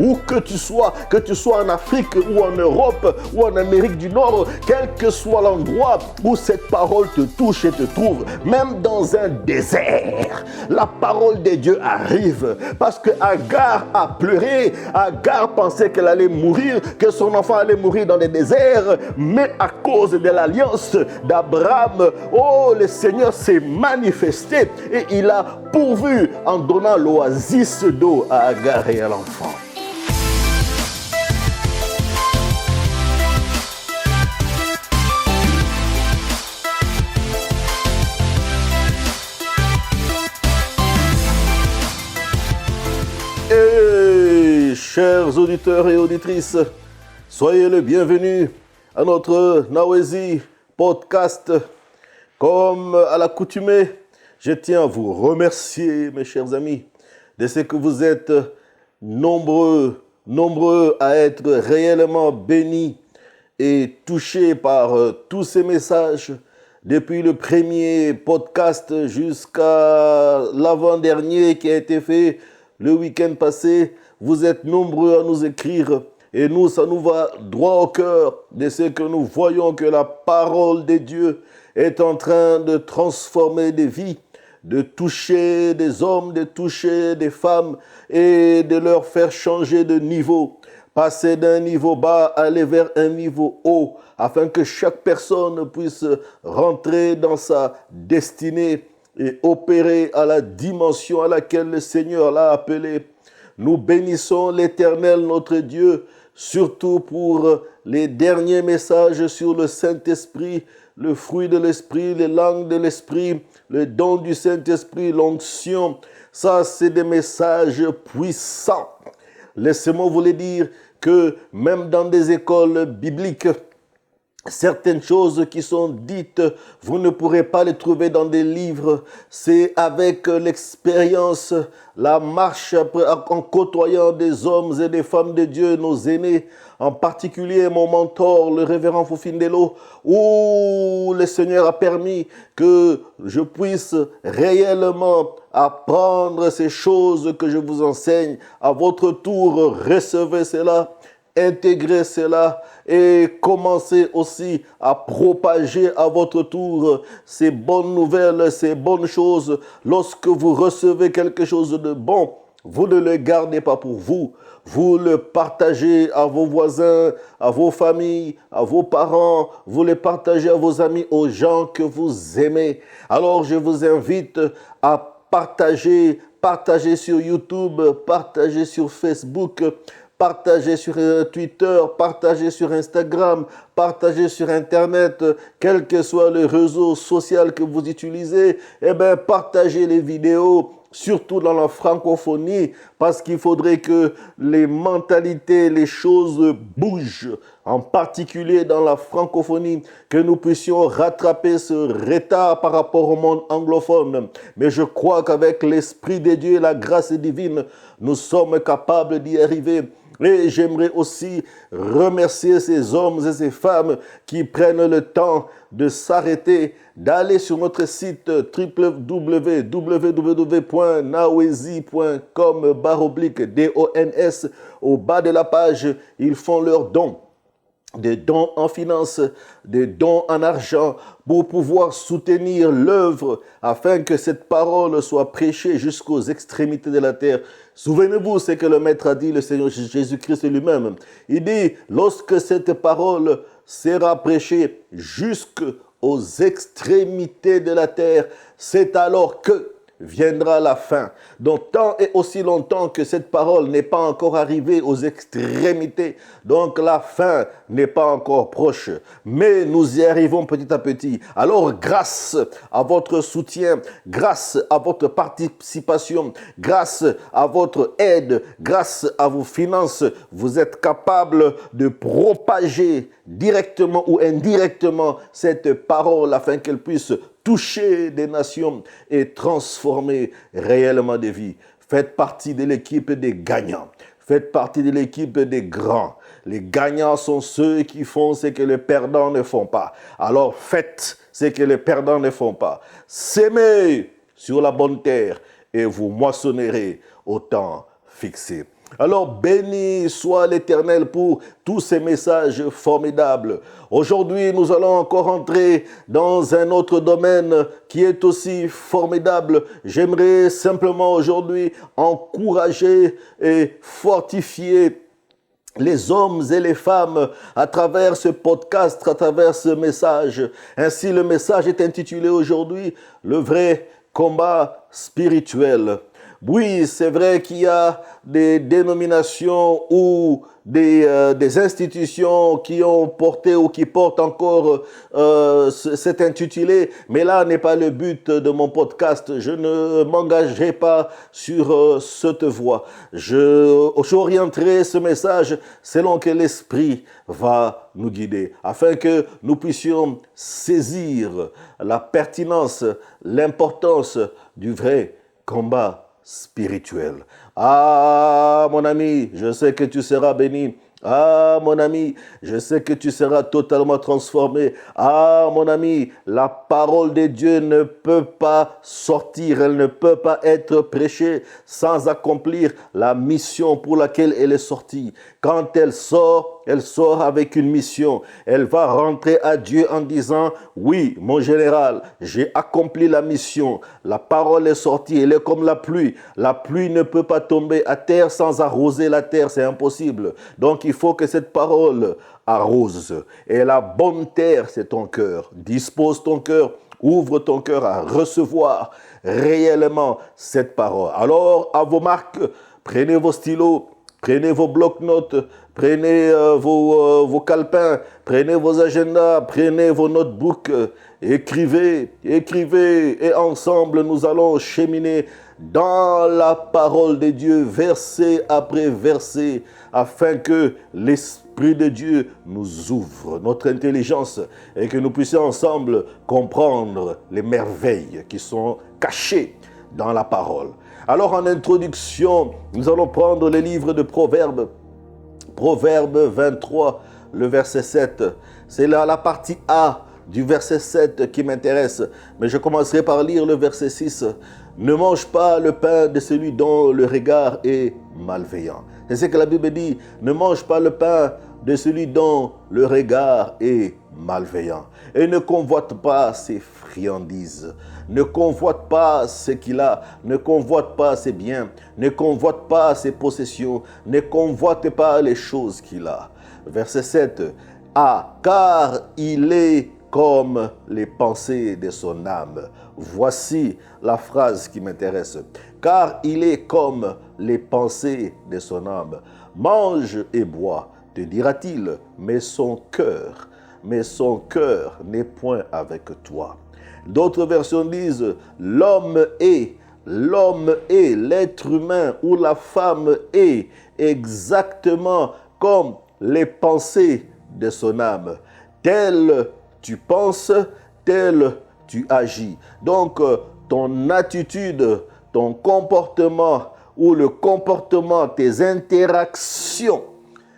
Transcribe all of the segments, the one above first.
où que tu sois en Afrique ou en Europe ou en Amérique du Nord, quel que soit l'endroit où cette parole te touche et te trouve, même dans un désert, la parole de Dieu arrive. Parce que Agar a pleuré, Agar pensait qu'elle allait mourir, que son enfant allait mourir dans les déserts, mais à cause de l'alliance d'Abraham, oh, le Seigneur s'est manifesté et il a pourvu en donnant l'oasis d'eau à Agar et à l'enfant. Et chers auditeurs et auditrices, soyez les bienvenus à notre Nawezi podcast. Comme à l'accoutumée, je tiens à vous remercier, mes chers amis, de ce que vous êtes nombreux à être réellement bénis et touchés par tous ces messages. Depuis le premier podcast jusqu'à l'avant-dernier qui a été fait le week-end passé, vous êtes nombreux à nous écrire et nous, ça nous va droit au cœur de ce que nous voyons que la parole de Dieu est en train de transformer des vies, de toucher des hommes, de toucher des femmes et de leur faire changer de niveau, passer d'un niveau bas, aller vers un niveau haut, afin que chaque personne puisse rentrer dans sa destinée et opérer à la dimension à laquelle le Seigneur l'a appelé. Nous bénissons l'Éternel, notre Dieu, surtout pour les derniers messages sur le Saint-Esprit, le fruit de l'Esprit, les langues de l'Esprit, le don du Saint-Esprit, l'onction. Ça, c'est des messages puissants. Laissez-moi vous le dire que même dans des écoles bibliques, certaines choses qui sont dites, vous ne pourrez pas les trouver dans des livres. C'est avec l'expérience, la marche en côtoyant des hommes et des femmes de Dieu, nos aînés, en particulier mon mentor, le révérend Fofindelo, où le Seigneur a permis que je puisse réellement apprendre ces choses que je vous enseigne. À votre tour, recevez cela, intégrez cela et commencez aussi à propager à votre tour ces bonnes nouvelles, ces bonnes choses. Lorsque vous recevez quelque chose de bon, vous ne le gardez pas pour vous. Vous le partagez à vos voisins, à vos familles, à vos parents. Vous le partagez à vos amis, aux gens que vous aimez. Alors je vous invite à partager sur YouTube, partager sur Facebook, partagez sur Twitter, partagez sur Instagram, partagez sur Internet, quel que soit le réseau social que vous utilisez, partagez les vidéos, surtout dans la francophonie, parce qu'il faudrait que les mentalités, les choses bougent, en particulier dans la francophonie, que nous puissions rattraper ce retard par rapport au monde anglophone. Mais je crois qu'avec l'Esprit de Dieu et la grâce divine, nous sommes capables d'y arriver. Et j'aimerais aussi remercier ces hommes et ces femmes qui prennent le temps de s'arrêter, d'aller sur notre site www.nawezi.com/DONS. Au bas de la page, ils font leurs dons. Des dons en finance, des dons en argent pour pouvoir soutenir l'œuvre afin que cette parole soit prêchée jusqu'aux extrémités de la terre. Souvenez-vous ce que le Maître a dit, le Seigneur Jésus-Christ lui-même. Il dit, lorsque cette parole sera prêchée jusqu'aux extrémités de la terre, c'est alors que viendra la fin. Donc, tant et aussi longtemps que cette parole n'est pas encore arrivée aux extrémités, donc la fin n'est pas encore proche. Mais nous y arrivons petit à petit. Alors, grâce à votre soutien, grâce à votre participation, grâce à votre aide, grâce à vos finances, vous êtes capable de propager directement ou indirectement cette parole afin qu'elle puisse toucher des nations et transformer réellement des vies. Faites partie de l'équipe des gagnants. Faites partie de l'équipe des grands. Les gagnants sont ceux qui font ce que les perdants ne font pas. Alors faites ce que les perdants ne font pas. Sémez sur la bonne terre et vous moissonnerez au temps fixé. Alors béni soit l'Éternel pour tous ces messages formidables. Aujourd'hui, nous allons encore entrer dans un autre domaine qui est aussi formidable. J'aimerais simplement aujourd'hui encourager et fortifier les hommes et les femmes à travers ce podcast, à travers ce message. Ainsi, le message est intitulé aujourd'hui « Le vrai combat spirituel ». Oui, c'est vrai qu'il y a des dénominations ou des institutions qui ont porté ou qui portent encore cet intitulé, mais là n'est pas le but de mon podcast. Je ne m'engagerai pas sur cette voie. J'orienterai ce message selon que l'Esprit va nous guider, afin que nous puissions saisir la pertinence, l'importance du vrai combat spirituel. Ah, mon ami, je sais que tu seras béni. Ah, mon ami, je sais que tu seras totalement transformé. Ah, mon ami, la parole de Dieu ne peut pas sortir, elle ne peut pas être prêchée sans accomplir la mission pour laquelle elle est sortie. Quand elle sort avec une mission. Elle va rentrer à Dieu en disant, oui, mon général, j'ai accompli la mission. La parole est sortie, elle est comme la pluie. La pluie ne peut pas tomber à terre sans arroser la terre, c'est impossible. Donc il faut que cette parole arrose. Et la bonne terre, c'est ton cœur. Dispose ton cœur, ouvre ton cœur à recevoir réellement cette parole. Alors, à vos marques, prenez vos stylos, prenez vos blocs-notes, prenez vos calepins, prenez vos agendas, prenez vos notebooks, écrivez, et ensemble nous allons cheminer dans la parole de Dieu, verset après verset, afin que l'Esprit de Dieu nous ouvre notre intelligence et que nous puissions ensemble comprendre les merveilles qui sont cachées dans la parole. Alors en introduction, nous allons prendre le livre de Proverbes, Proverbe 23, le verset 7. C'est là la partie A du verset 7 qui m'intéresse, mais je commencerai par lire le verset 6. Ne mange pas le pain de celui dont le regard est malveillant. C'est ce que la Bible dit. Ne mange pas le pain de celui dont le regard est malveillant. Et ne convoite pas ses friandises. Ne convoite pas ce qu'il a. Ne convoite pas ses biens. Ne convoite pas ses possessions. Ne convoite pas les choses qu'il a. Verset 7. Ah, car il est comme les pensées de son âme. Voici la phrase qui m'intéresse. Car il est comme les pensées de son âme. Mange et bois, te dira-t-il, mais son cœur n'est point avec toi. D'autres versions disent, l'homme est, l'être humain ou la femme est exactement comme les pensées de son âme. Tel tu penses, tel tu agis. Donc, ton attitude, ton comportement ou le comportement, tes interactions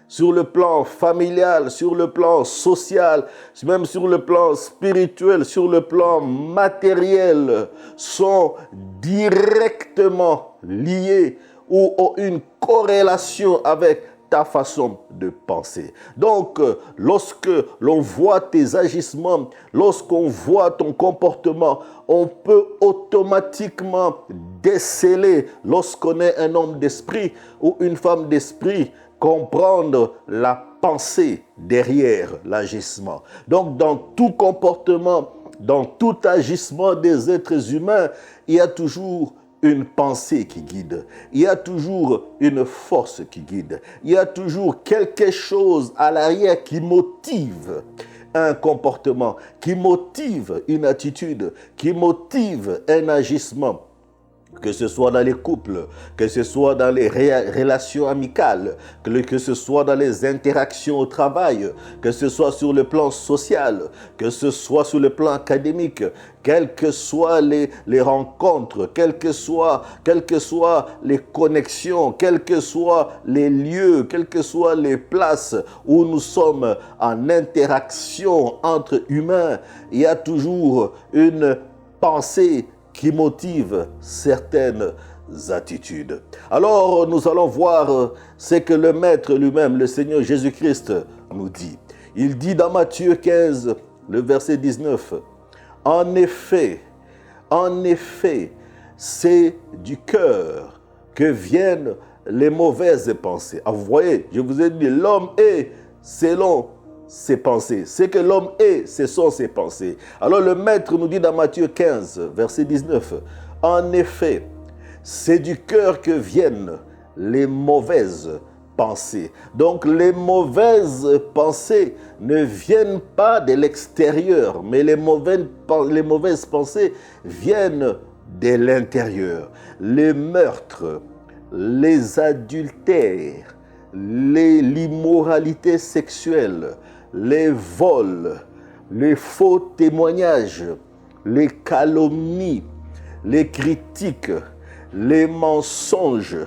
sur le plan familial, sur le plan social, même sur le plan spirituel, sur le plan matériel, sont directement liés ou ont une corrélation avec ta façon de penser. Donc, lorsque l'on voit tes agissements, lorsqu'on voit ton comportement, on peut automatiquement déceler, lorsqu'on est un homme d'esprit ou une femme d'esprit, comprendre la pensée derrière l'agissement. Donc, dans tout comportement, dans tout agissement des êtres humains, il y a toujours une pensée qui guide. Il y a toujours une force qui guide. Il y a toujours quelque chose à l'arrière qui motive un comportement, qui motive une attitude, qui motive un agissement. Que ce soit dans les couples, que ce soit dans les relations amicales, que ce soit dans les interactions au travail, que ce soit sur le plan social, que ce soit sur le plan académique, quelles que soient les rencontres, quelles que soient les connexions, quels que soient les lieux, quelles que soient les places où nous sommes en interaction entre humains, il y a toujours une pensée qui motive certaines attitudes. Alors, nous allons voir ce que le Maître lui-même, le Seigneur Jésus-Christ, nous dit. Il dit dans Matthieu 15, le verset 19, « En effet, c'est du cœur que viennent les mauvaises pensées. » Ah, vous voyez, je vous ai dit, l'homme est selon ses pensées. Ce que l'homme est, ce sont ses pensées. Alors le Maître nous dit dans Matthieu 15, verset 19, « En effet, c'est du cœur que viennent les mauvaises pensées. » Donc les mauvaises pensées ne viennent pas de l'extérieur, mais les mauvaises pensées viennent de l'intérieur. Les meurtres, les adultères, l'immoralité sexuelle, les vols, les faux témoignages, les calomnies, les critiques, les mensonges,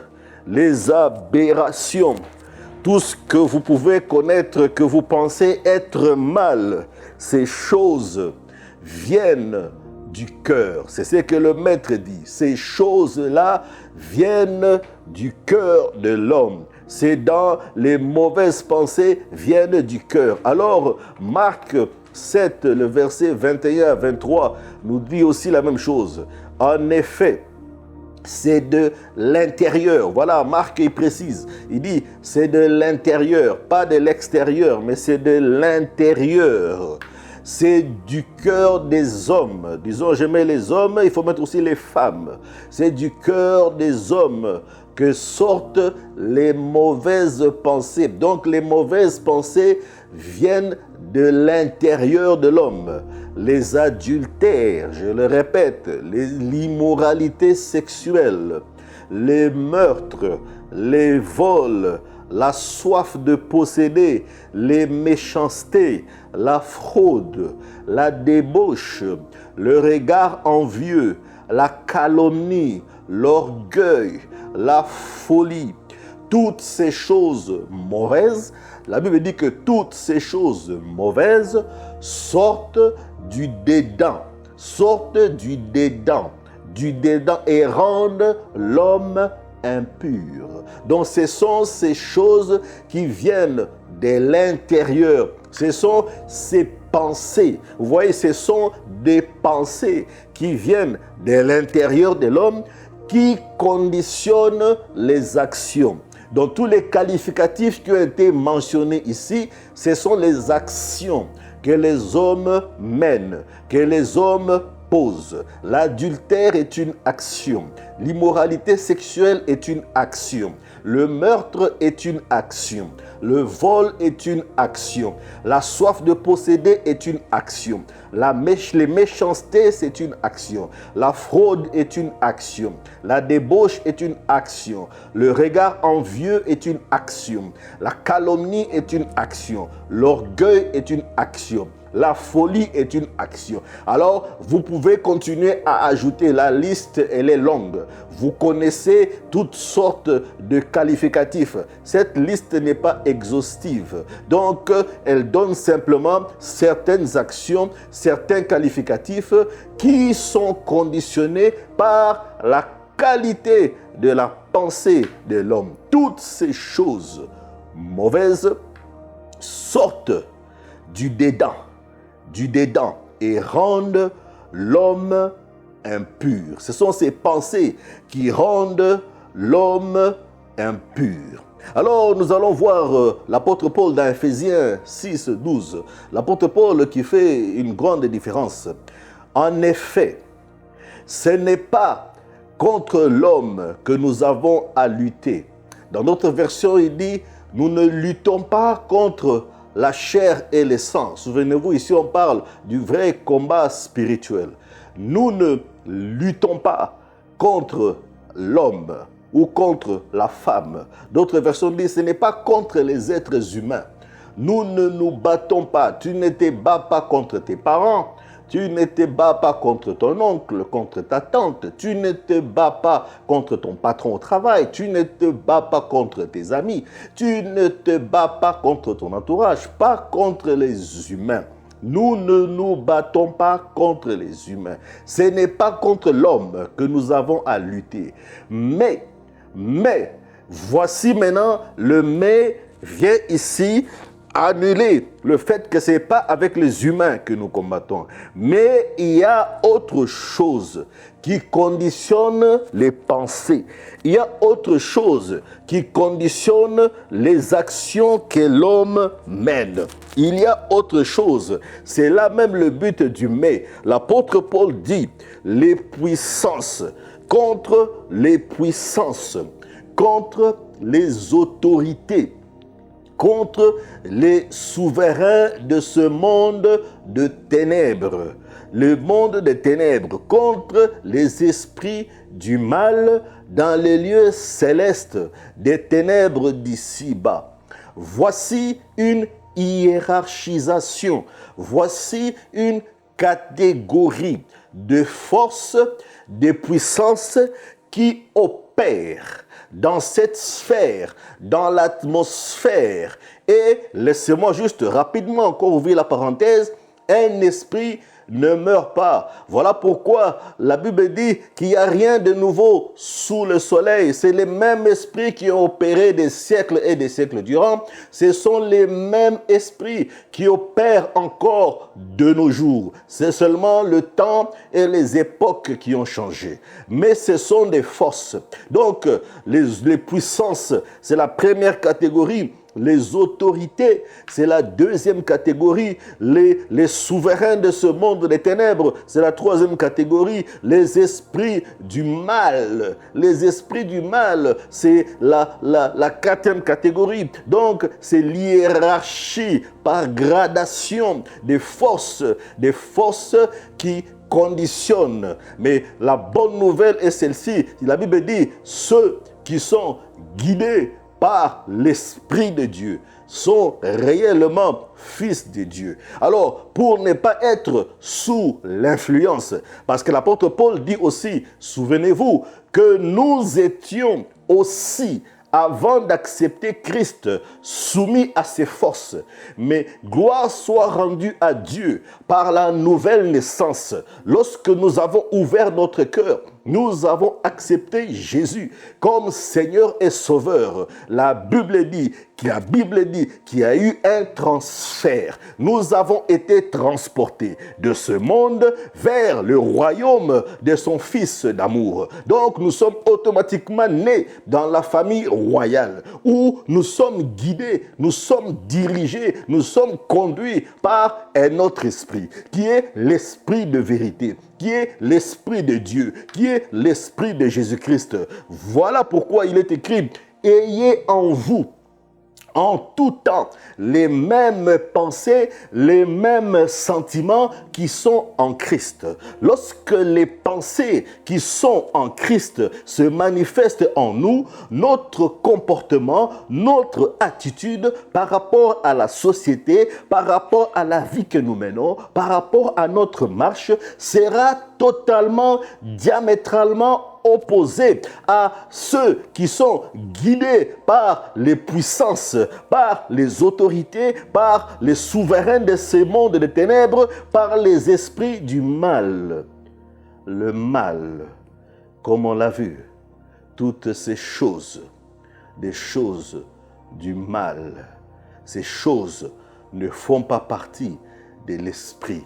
les aberrations, tout ce que vous pouvez connaître, que vous pensez être mal, ces choses viennent du cœur. C'est ce que le Maître dit. Ces choses-là viennent du cœur de l'homme. C'est dans les mauvaises pensées viennent du cœur. Alors, Marc 7, le verset 21 à 23, nous dit aussi la même chose. En effet, c'est de l'intérieur. Voilà, Marc il précise. Il dit, c'est de l'intérieur, pas de l'extérieur, mais c'est de l'intérieur. C'est du cœur des hommes. Disons, je mets les hommes, il faut mettre aussi les femmes. C'est du cœur des hommes que sortent les mauvaises pensées. Donc, les mauvaises pensées viennent de l'intérieur de l'homme. Les adultères, je le répète, l'immoralité sexuelle, les meurtres, les vols, la soif de posséder, les méchancetés, la fraude, la débauche, le regard envieux, la calomnie, l'orgueil, la folie, toutes ces choses mauvaises, la Bible dit que toutes ces choses mauvaises sortent du dédain et rendent l'homme impur. Donc ce sont ces choses qui viennent de l'intérieur. Ce sont ces pensées. Vous voyez, ce sont des pensées qui viennent de l'intérieur de l'homme qui conditionnent les actions. Donc tous les qualificatifs qui ont été mentionnés ici, ce sont les actions que les hommes mènent, que les hommes posent. L'adultère est une action. L'immoralité sexuelle est une action. Le meurtre est une action. Le vol est une action. La soif de posséder est une action. Les méchancetés, c'est une action. La fraude est une action. La débauche est une action. Le regard envieux est une action. La calomnie est une action. L'orgueil est une action. La folie est une action. Alors, vous pouvez continuer à ajouter. La liste, elle est longue. Vous connaissez toutes sortes de qualificatifs. Cette liste n'est pas exhaustive. Donc, elle donne simplement certaines actions, certains qualificatifs qui sont conditionnés par la qualité de la pensée de l'homme. Toutes ces choses mauvaises sortent du dédain et rendent l'homme impur. Ce sont ces pensées qui rendent l'homme impur. Alors nous allons voir l'apôtre Paul dans Ephésiens 6, 12. L'apôtre Paul qui fait une grande différence. En effet, ce n'est pas contre l'homme que nous avons à lutter. Dans notre version, il dit, nous ne luttons pas contre la chair et le sang. Souvenez-vous, ici on parle du vrai combat spirituel. Nous ne luttons pas contre l'homme ou contre la femme. D'autres versions disent, ce n'est pas contre les êtres humains. Nous ne nous battons pas. Tu ne te bats pas contre tes parents. Tu ne te bats pas contre ton oncle, contre ta tante. Tu ne te bats pas contre ton patron au travail. Tu ne te bats pas contre tes amis. Tu ne te bats pas contre ton entourage, pas contre les humains. Nous ne nous battons pas contre les humains. Ce n'est pas contre l'homme que nous avons à lutter. Mais, voici maintenant le mais vient ici annuler le fait que ce n'est pas avec les humains que nous combattons. Mais il y a autre chose qui conditionne les pensées. Il y a autre chose qui conditionne les actions que l'homme mène. Il y a autre chose. C'est là même le but du mais. L'apôtre Paul dit, les puissances, contre les puissances, contre les autorités, contre les souverains de ce monde de ténèbres. Le monde des ténèbres, contre les esprits du mal dans les lieux célestes, des ténèbres d'ici-bas. Voici une hiérarchisation, voici une catégorie de forces, de puissances qui opèrent dans cette sphère, dans l'atmosphère. Et laissez-moi juste rapidement encore ouvrir la parenthèse, un esprit ne meurt pas. Voilà pourquoi la Bible dit qu'il n'y a rien de nouveau sous le soleil. C'est les mêmes esprits qui ont opéré des siècles et des siècles durant. Ce sont les mêmes esprits qui opèrent encore de nos jours. C'est seulement le temps et les époques qui ont changé. Mais ce sont des forces. Donc, les puissances, c'est la première catégorie. Les autorités, c'est la deuxième catégorie. Les souverains de ce monde des ténèbres, c'est la troisième catégorie. Les esprits du mal, c'est la quatrième catégorie. Donc, c'est l'hiérarchie par gradation des forces qui conditionnent. Mais la bonne nouvelle est celle-ci. La Bible dit, ceux qui sont guidés par l'Esprit de Dieu sont réellement fils de Dieu. Alors, pour ne pas être sous l'influence, parce que l'apôtre Paul dit aussi, souvenez-vous, que nous étions aussi, avant d'accepter Christ, soumis à ses forces. Mais gloire soit rendue à Dieu par la nouvelle naissance. Lorsque nous avons ouvert notre cœur, nous avons accepté Jésus comme Seigneur et Sauveur. La Bible dit qu'il y a eu un transfert. Nous avons été transportés de ce monde vers le royaume de son Fils d'amour. Donc nous sommes automatiquement nés dans la famille royale où nous sommes guidés, nous sommes dirigés, nous sommes conduits par un autre esprit qui est l'esprit de vérité, qui est l'Esprit de Dieu, qui est l'Esprit de Jésus-Christ. Voilà pourquoi il est écrit, ayez en vous en tout temps les mêmes pensées, les mêmes sentiments qui sont en Christ. Lorsque les pensées qui sont en Christ se manifestent en nous, notre comportement, notre attitude par rapport à la société, par rapport à la vie que nous menons, par rapport à notre marche, sera totalement, diamétralement opposés à ceux qui sont guidés par les puissances, par les autorités, par les souverains de ces mondes de ténèbres, par les esprits du mal. Le mal, comme on l'a vu, toutes ces choses, des choses du mal, ces choses ne font pas partie de l'esprit,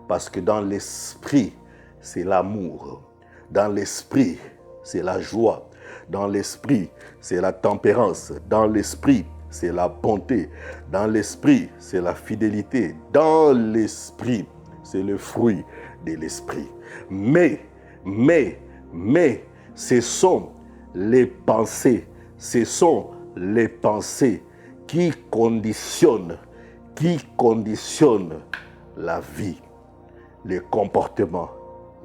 parce que dans l'esprit, c'est l'amour. Dans l'esprit, c'est la joie. Dans l'esprit, c'est la tempérance. Dans l'esprit, c'est la bonté. Dans l'esprit, c'est la fidélité. Dans l'esprit, c'est le fruit de l'esprit. Mais, ce sont les pensées. Ce sont les pensées qui conditionnent la vie, les comportements,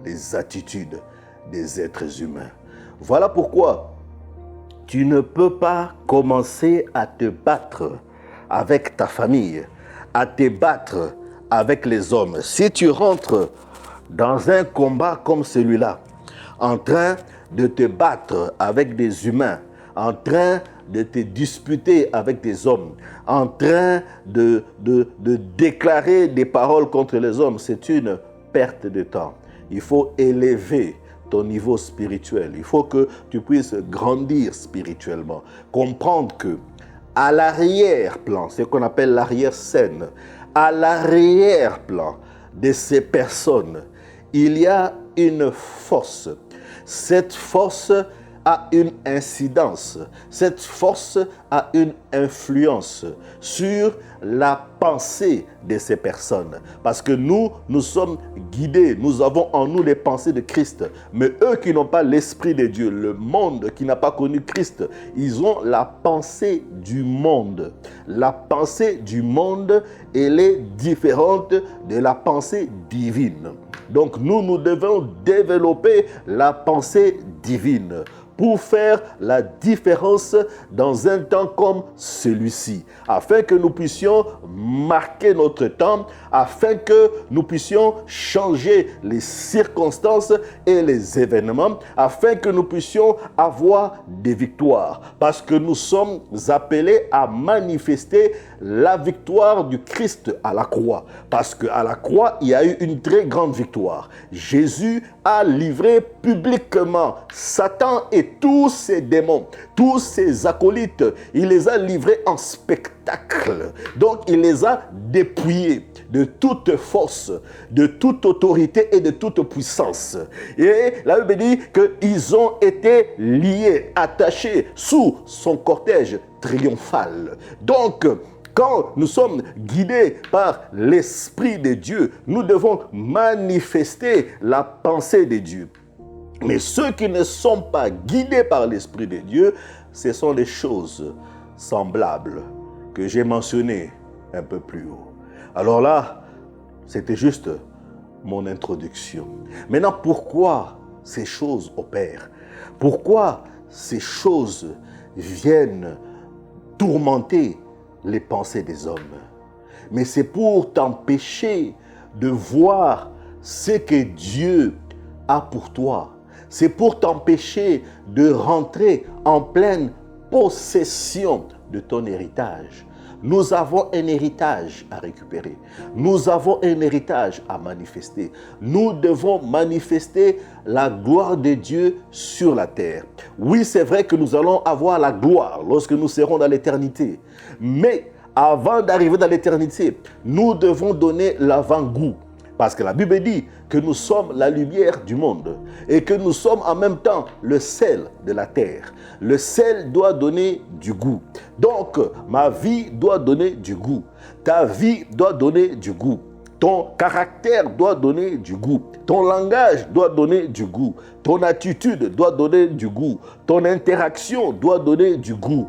les attitudes des êtres humains. Voilà pourquoi tu ne peux pas commencer à te battre avec ta famille, à te battre avec les hommes. Si tu rentres dans un combat comme celui-là, en train de te battre avec des humains, en train de te disputer avec des hommes, en train de déclarer des paroles contre les hommes, c'est une perte de temps. Il faut élever ton niveau spirituel. Il faut que tu puisses grandir spirituellement. Comprendre que à l'arrière-plan, ce qu'on appelle l'arrière-scène, à l'arrière-plan de ces personnes, il y a une force. Cette force a une incidence. Cette force a une influence sur la pensée de ces personnes. Parce que nous sommes guidés, nous avons en nous les pensées de Christ. Mais eux qui n'ont pas l'Esprit de Dieu, le monde qui n'a pas connu Christ, ils ont la pensée du monde. La pensée du monde, elle est différente de la pensée divine. Donc nous devons développer la pensée divine pour faire la différence dans un temps comme celui-ci, afin que nous puissions marquer notre temps, afin que nous puissions changer les circonstances et les événements, afin que nous puissions avoir des victoires, parce que nous sommes appelés à manifester la victoire du Christ à la croix, parce qu'à la croix, il y a eu une très grande victoire. Jésus a livré publiquement Satan et tous ses démons, tous ses acolytes, il les a livrés en spectacle. Donc, il les a dépouillés de toute force, de toute autorité et de toute puissance. Et la Bible dit qu'ils ont été liés, attachés sous son cortège triomphal. Donc, quand nous sommes guidés par l'Esprit de Dieu, nous devons manifester la pensée de Dieu. Mais ceux qui ne sont pas guidés par l'Esprit de Dieu, ce sont les choses semblables que j'ai mentionnées un peu plus haut. Alors là, c'était juste mon introduction. Maintenant, pourquoi ces choses opèrent? Pourquoi ces choses viennent tourmenter les pensées des hommes? Mais c'est pour t'empêcher de voir ce que Dieu a pour toi. C'est pour t'empêcher de rentrer en pleine possession de ton héritage. Nous avons un héritage à récupérer. Nous avons un héritage à manifester. Nous devons manifester la gloire de Dieu sur la terre. Oui, c'est vrai que nous allons avoir la gloire lorsque nous serons dans l'éternité. Mais avant d'arriver dans l'éternité, nous devons donner l'avant-goût. Parce que la Bible dit que nous sommes la lumière du monde et que nous sommes en même temps le sel de la terre. Le sel doit donner du goût. Donc, ma vie doit donner du goût. Ta vie doit donner du goût. Ton caractère doit donner du goût. Ton langage doit donner du goût. Ton attitude doit donner du goût. Ton interaction doit donner du goût.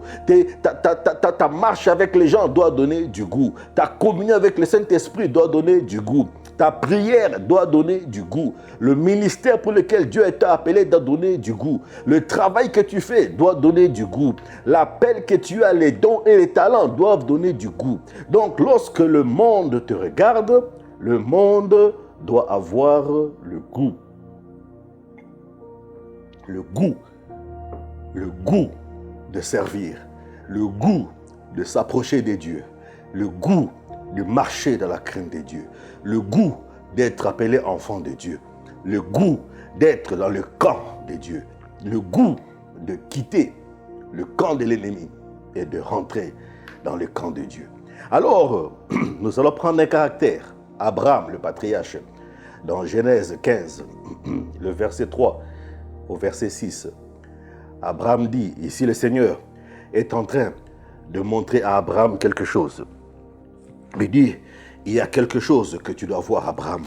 Ta marche avec les gens doit donner du goût. Ta communion avec le Saint-Esprit doit donner du goût. Ta prière doit donner du goût. Le ministère pour lequel Dieu t'a appelé doit donner du goût. Le travail que tu fais doit donner du goût. L'appel que tu as, les dons et les talents doivent donner du goût. Donc, lorsque le monde te regarde, le monde doit avoir le goût. Le goût. Le goût de servir. Le goût de s'approcher des dieux. Le goût de marcher dans la crainte de Dieu. Le goût d'être appelé enfant de Dieu. Le goût d'être dans le camp de Dieu. Le goût de quitter le camp de l'ennemi et de rentrer dans le camp de Dieu. Alors, nous allons prendre un caractère. Abraham, le patriarche, dans Genèse 15, le verset 3 au verset 6. Abraham dit, ici le Seigneur est en train de montrer à Abraham quelque chose. Il dit, il y a quelque chose que tu dois voir, Abraham.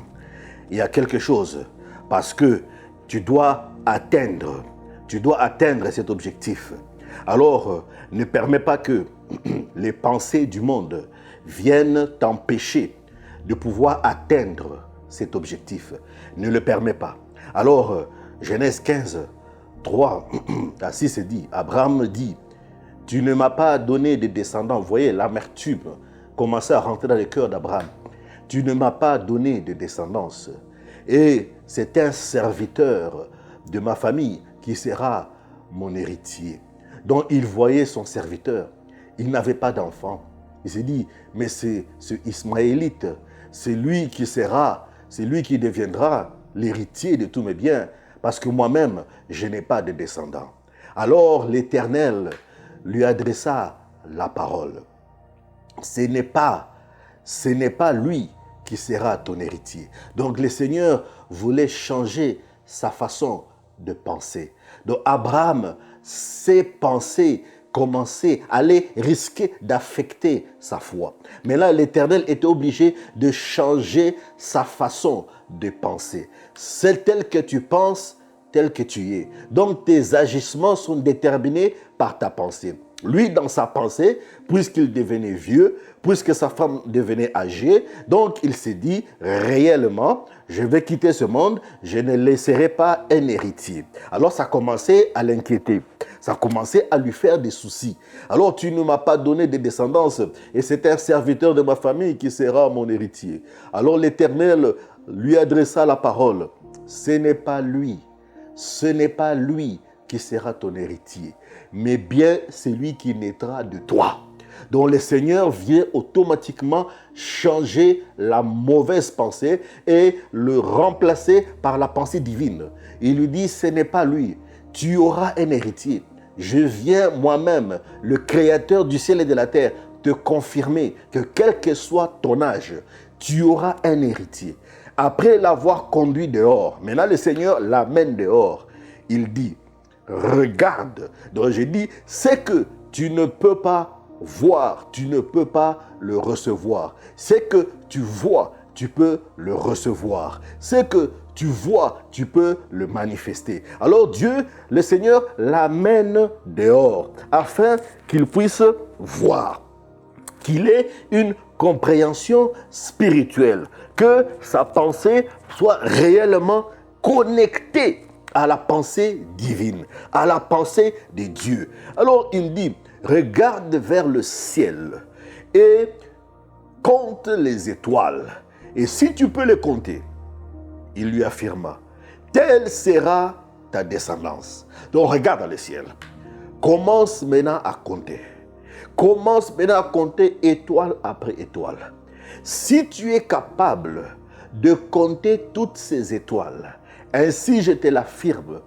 Il y a quelque chose parce que tu dois atteindre cet objectif. Alors, ne permets pas que les pensées du monde viennent t'empêcher de pouvoir atteindre cet objectif. Ne le permets pas. Alors, Genèse 15, 3 à 6 dit, Abraham dit, tu ne m'as pas donné de descendants. Vous voyez, l'amertume commençait à rentrer dans le cœur d'Abraham. Tu ne m'as pas donné de descendance. Et c'est un serviteur de ma famille qui sera mon héritier. Donc il voyait son serviteur. Il n'avait pas d'enfant. Il s'est dit, mais c'est ce Ismaélite, c'est lui qui sera, c'est lui qui deviendra l'héritier de tous mes biens, parce que moi-même, je n'ai pas de descendants. Alors l'Éternel lui adressa la parole. Ce n'est pas lui qui sera ton héritier. Donc le Seigneur voulait changer sa façon de penser. Donc Abraham, ses pensées allaient risquer d'affecter sa foi. Mais là, l'Éternel était obligé de changer sa façon de penser. C'est tel que tu penses, tel que tu es. Donc tes agissements sont déterminés par ta pensée. Lui, dans sa pensée, puisqu'il devenait vieux, puisque sa femme devenait âgée, donc il s'est dit, réellement, je vais quitter ce monde, je ne laisserai pas un héritier. Alors ça commençait à l'inquiéter, ça commençait à lui faire des soucis. Alors tu ne m'as pas donné de descendance, et c'est un serviteur de ma famille qui sera mon héritier. Alors l'Éternel lui adressa la parole, ce n'est pas lui qui sera ton héritier, mais bien celui qui naîtra de toi. Donc le Seigneur vient automatiquement changer la mauvaise pensée et le remplacer par la pensée divine. Il lui dit, ce n'est pas lui, tu auras un héritier. Je viens moi-même, le Créateur du ciel et de la terre, te confirmer que quel que soit ton âge, tu auras un héritier. Après l'avoir conduit dehors, maintenant le Seigneur l'amène dehors. Il dit, regarde. Donc j'ai dit, c'est que tu ne peux pas voir, tu ne peux pas le recevoir. C'est que tu vois, tu peux le recevoir. C'est que tu vois, tu peux le manifester. Alors Dieu, le Seigneur, l'amène dehors afin qu'il puisse voir, qu'il ait une compréhension spirituelle, que sa pensée soit réellement connectée à la pensée divine, à la pensée de Dieu. Alors il dit, regarde vers le ciel et compte les étoiles. Et si tu peux les compter, il lui affirma, telle sera ta descendance. Donc regarde dans le ciel. Commence maintenant à compter. Commence maintenant à compter étoile après étoile. Si tu es capable de compter toutes ces étoiles, ainsi je te l'affirme,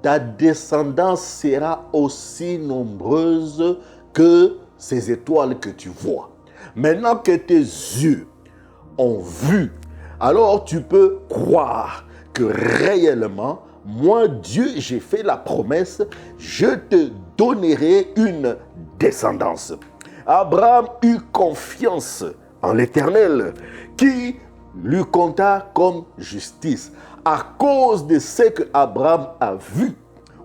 ta descendance sera aussi nombreuse que ces étoiles que tu vois. Maintenant que tes yeux ont vu, alors tu peux croire que réellement, moi Dieu, j'ai fait la promesse, je te donnerai une descendance. Abraham eut confiance en l'Éternel qui lui compta comme justice. À cause de ce que Abraham a vu,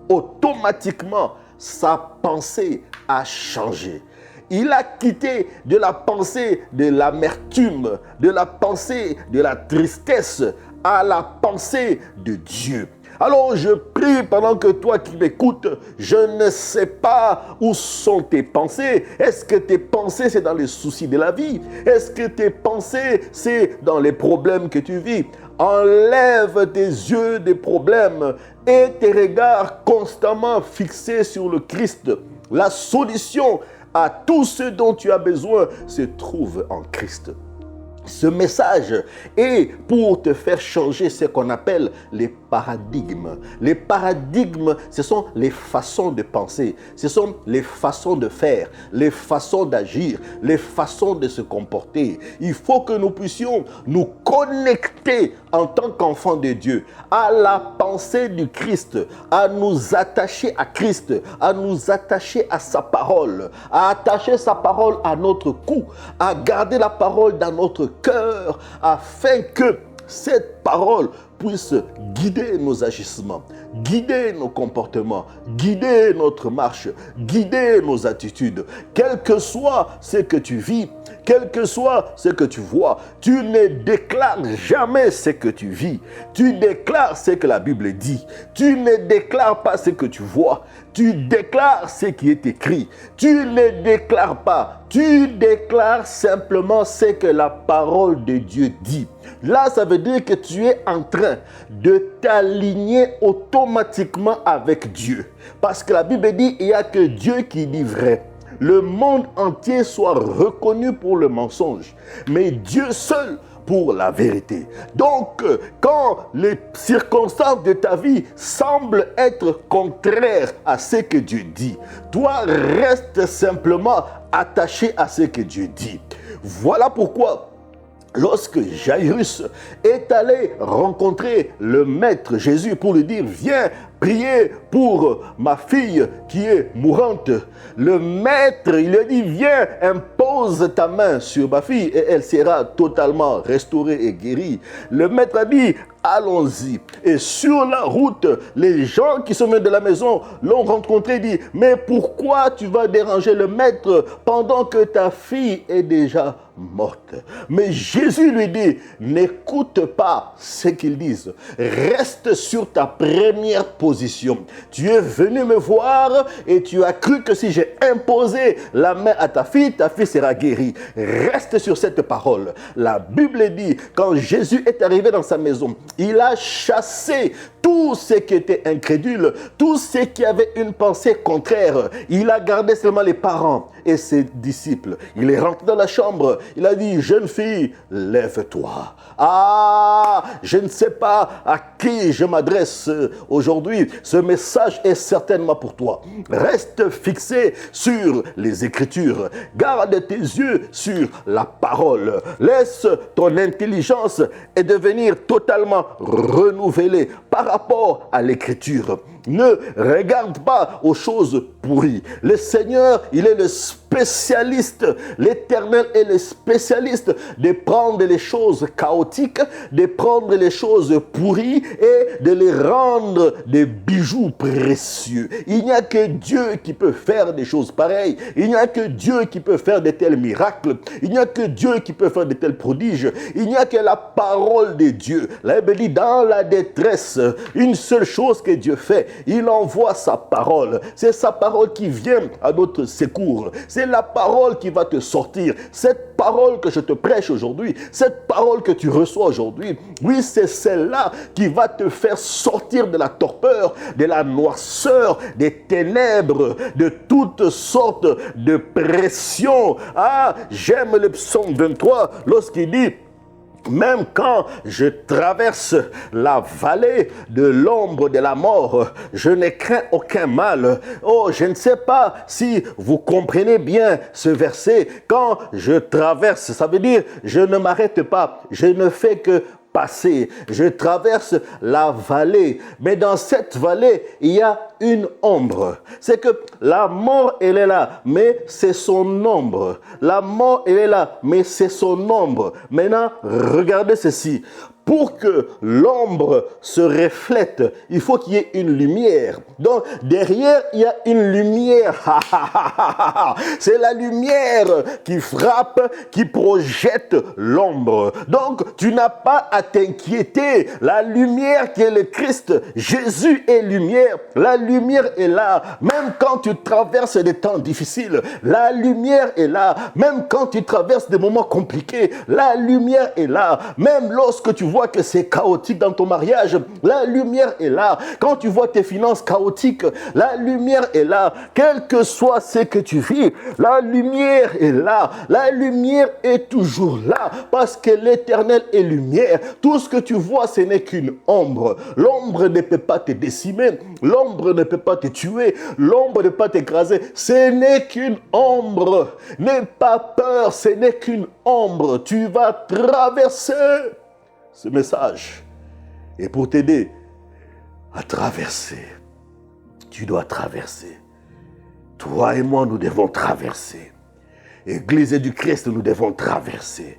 automatiquement, sa pensée a changé. Il a quitté de la pensée de l'amertume, de la pensée de la tristesse, à la pensée de Dieu. Alors je prie pendant que toi qui m'écoutes, je ne sais pas où sont tes pensées. Est-ce que tes pensées c'est dans les soucis de la vie? Est-ce que tes pensées c'est dans les problèmes que tu vis? Enlève tes yeux des problèmes et tes regards constamment fixés sur le Christ. La solution à tout ce dont tu as besoin se trouve en Christ. Ce message est pour te faire changer ce qu'on appelle les paradigmes. Les paradigmes, ce sont les façons de penser, ce sont les façons de faire, les façons d'agir, les façons de se comporter. Il faut que nous puissions nous connecter en tant qu'enfants de Dieu à la pensée du Christ, à nous attacher à Christ, à nous attacher à sa parole, à attacher sa parole à notre cou, à garder la parole dans notre cœur, afin que cette parole puisse guider nos agissements, guider nos comportements, guider notre marche, guider nos attitudes. Quel que soit ce que tu vis, quel que soit ce que tu vois. Tu ne déclares jamais ce que tu vis. Tu déclares ce que la Bible dit. Tu ne déclares pas ce que tu vois. Tu déclares ce qui est écrit. Tu ne déclares pas. Tu déclares simplement ce que la parole de Dieu dit. Là, ça veut dire que tu es en train de t'aligner automatiquement avec Dieu. Parce que la Bible dit, il n'y a que Dieu qui dit vrai. Le monde entier soit reconnu pour le mensonge, mais Dieu seul pour la vérité. Donc, quand les circonstances de ta vie semblent être contraires à ce que Dieu dit, toi, reste simplement attaché à ce que Dieu dit. Voilà pourquoi, lorsque Jairus est allé rencontrer le Maître Jésus pour lui dire « Viens prier pour ma fille qui est mourante », le Maître, il lui a dit « Viens, impose ta main sur ma fille et elle sera totalement restaurée et guérie ». Le Maître a dit « Allons-y ». Et sur la route, les gens qui sont venus de la maison l'ont rencontré et dit « Mais pourquoi tu vas déranger le Maître pendant que ta fille est déjà morte ?» Mais Jésus lui dit « N'écoute pas ce qu'ils disent. Reste sur ta première position. Tu es venu me voir et tu as cru que si j'ai imposé la main à ta fille sera guérie. Reste sur cette parole. » La Bible dit, quand Jésus est arrivé dans sa maison, il a chassé tous ceux qui étaient incrédules, tous ceux qui avaient une pensée contraire. Il a gardé seulement les parents et ses disciples. Il est rentré dans la chambre. Il a dit, jeune fille, lève-toi. Ah, je ne sais pas à qui je m'adresse aujourd'hui. Ce message est certainement pour toi. Reste fixé sur les Écritures. Garde tes yeux sur la parole. Laisse ton intelligence et devenir totalement renouvelée par rapport à l'Écriture. Ne regarde pas aux choses pourries. Le Seigneur, il est le spécialiste. L'Éternel est le spécialiste de prendre les choses chaotiques, de prendre les choses pourries et de les rendre des bijoux précieux. Il n'y a que Dieu qui peut faire des choses pareilles. Il n'y a que Dieu qui peut faire de tels miracles. Il n'y a que Dieu qui peut faire de tels prodiges. Il n'y a que la parole de Dieu. La Bible dit, dans la détresse, une seule chose que Dieu fait, il envoie sa parole. C'est sa parole qui vient à notre secours. C'est la parole qui va te sortir. Cette parole que je te prêche aujourd'hui, cette parole que tu reçois aujourd'hui, oui, c'est celle-là qui va te faire sortir de la torpeur, de la noirceur, des ténèbres, de toutes sortes de pressions. Ah, j'aime le psaume 23 lorsqu'il dit, même quand je traverse la vallée de l'ombre de la mort, je ne crains aucun mal. Oh, je ne sais pas si vous comprenez bien ce verset. Quand je traverse, ça veut dire je ne m'arrête pas, je ne fais que passer. Je traverse la vallée, mais dans cette vallée, il y a une ombre. C'est que la mort, elle est là, mais c'est son ombre. La mort, elle est là, mais c'est son ombre. Maintenant, regardez ceci. Pour que l'ombre se reflète, il faut qu'il y ait une lumière. Donc, derrière, il y a une lumière. C'est la lumière qui frappe, qui projette l'ombre. Donc, tu n'as pas à t'inquiéter. La lumière qui est le Christ, Jésus est lumière. La lumière est là. Même quand tu traverses des temps difficiles, la lumière est là. Même quand tu traverses des moments compliqués, la lumière est là. Même lorsque tu vois que c'est chaotique dans ton mariage, la lumière est là. Quand tu vois tes finances chaotiques, la lumière est là. Quel que soit ce que tu vis, la lumière est là. La lumière est toujours là parce que l'Éternel est lumière. Tout ce que tu vois, ce n'est qu'une ombre. L'ombre ne peut pas te décimer. L'ombre ne peut pas te tuer. L'ombre ne peut pas t'écraser. Ce n'est qu'une ombre. N'aie pas peur, ce n'est qu'une ombre. Tu vas traverser ce message. Et pour t'aider à traverser, tu dois traverser. Toi et moi, nous devons traverser. Église du Christ, nous devons traverser.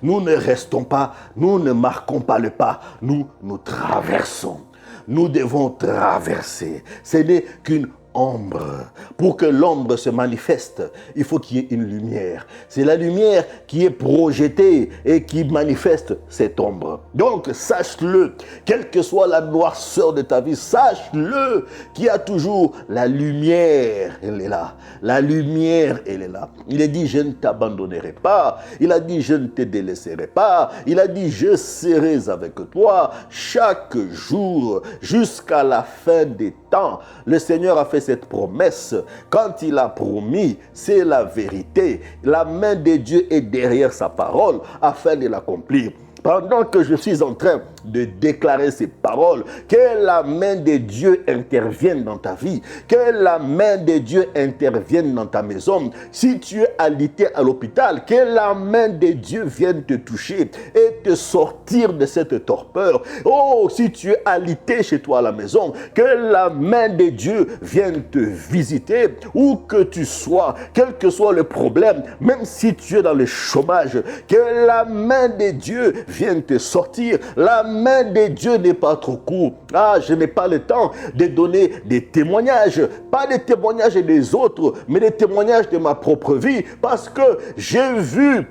Nous ne restons pas, nous ne marquons pas le pas, nous traversons. Nous devons traverser. Ce n'est qu'une ombre. Pour que l'ombre se manifeste, il faut qu'il y ait une lumière. C'est la lumière qui est projetée et qui manifeste cette ombre. Donc, sache-le, quelle que soit la noirceur de ta vie, sache-le qu'il y a toujours la lumière, elle est là. La lumière, elle est là. Il a dit, je ne t'abandonnerai pas. Il a dit, je ne te délaisserai pas. Il a dit, je serai avec toi chaque jour jusqu'à la fin des temps. Le Seigneur a fait cette promesse. Quand il a promis, c'est la vérité. La main de Dieu est derrière sa parole afin de l'accomplir. Pendant que je suis en train de déclarer ces paroles, que la main de Dieu intervienne dans ta vie, que la main de Dieu intervienne dans ta maison. Si tu es alité à l'hôpital, que la main de Dieu vienne te toucher et te sortir de cette torpeur. Oh, si tu es alité chez toi à la maison, que la main de Dieu vienne te visiter, où que tu sois, quel que soit le problème, même si tu es dans le chômage, que la main de Dieu vienne te sortir. La main de Dieu n'est pas trop courte. Ah, je n'ai pas le temps de donner des témoignages. Pas des témoignages des autres, mais des témoignages de ma propre vie. Parce que j'ai vu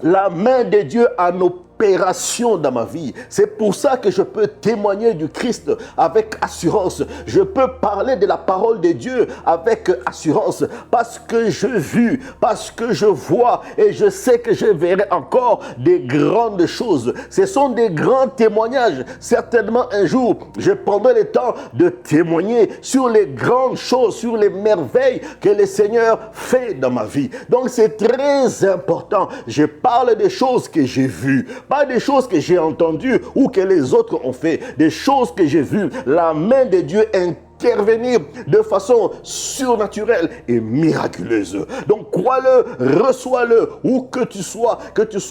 la main de Dieu en opération dans ma vie. C'est pour ça que je peux témoigner du Christ avec assurance. Je peux parler de la parole de Dieu avec assurance parce que je vis, parce que je vois et je sais que je verrai encore des grandes choses. Ce sont des grands témoignages. Certainement un jour, je prendrai le temps de témoigner sur les grandes choses, sur les merveilles que le Seigneur fait dans ma vie. Donc c'est très important. Je parle des choses que j'ai vues, pas des choses que j'ai entendues ou que les autres ont fait, des choses que j'ai vues. La main de Dieu intervenir de façon surnaturelle et miraculeuse. Donc crois-le, reçois-le, où que tu sois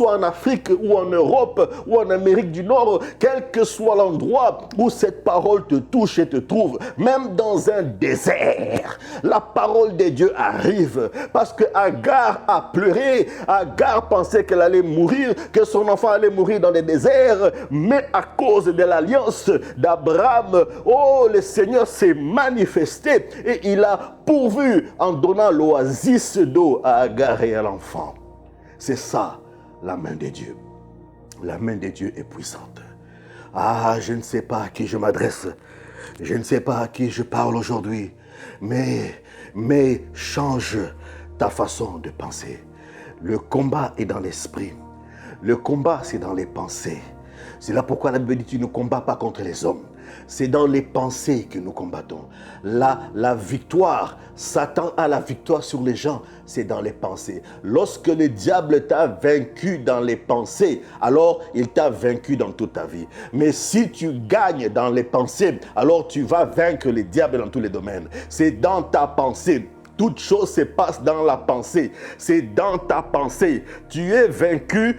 en Afrique ou en Europe ou en Amérique du Nord, quel que soit l'endroit où cette parole te touche et te trouve, même dans un désert, la parole de Dieu arrive parce que Agar a pleuré, Agar pensait qu'elle allait mourir, que son enfant allait mourir dans les déserts, mais à cause de l'alliance d'Abraham, oh, le Seigneur s'est manifesté et il a pourvu en donnant l'oasis d'eau à Agar et à l'enfant. C'est ça, la main de Dieu. La main de Dieu est puissante. Ah, je ne sais pas à qui je m'adresse. Je ne sais pas à qui je parle aujourd'hui. Mais change ta façon de penser. Le combat est dans l'esprit. Le combat, c'est dans les pensées. C'est là pourquoi la Bible dit, tu ne combats pas contre les hommes. C'est dans les pensées que nous combattons. La victoire, Satan a la victoire sur les gens, c'est dans les pensées. Lorsque le diable t'a vaincu dans les pensées, alors il t'a vaincu dans toute ta vie. Mais si tu gagnes dans les pensées, alors tu vas vaincre le diable dans tous les domaines. C'est dans ta pensée. Toute chose se passe dans la pensée. C'est dans ta pensée. Tu es vaincu,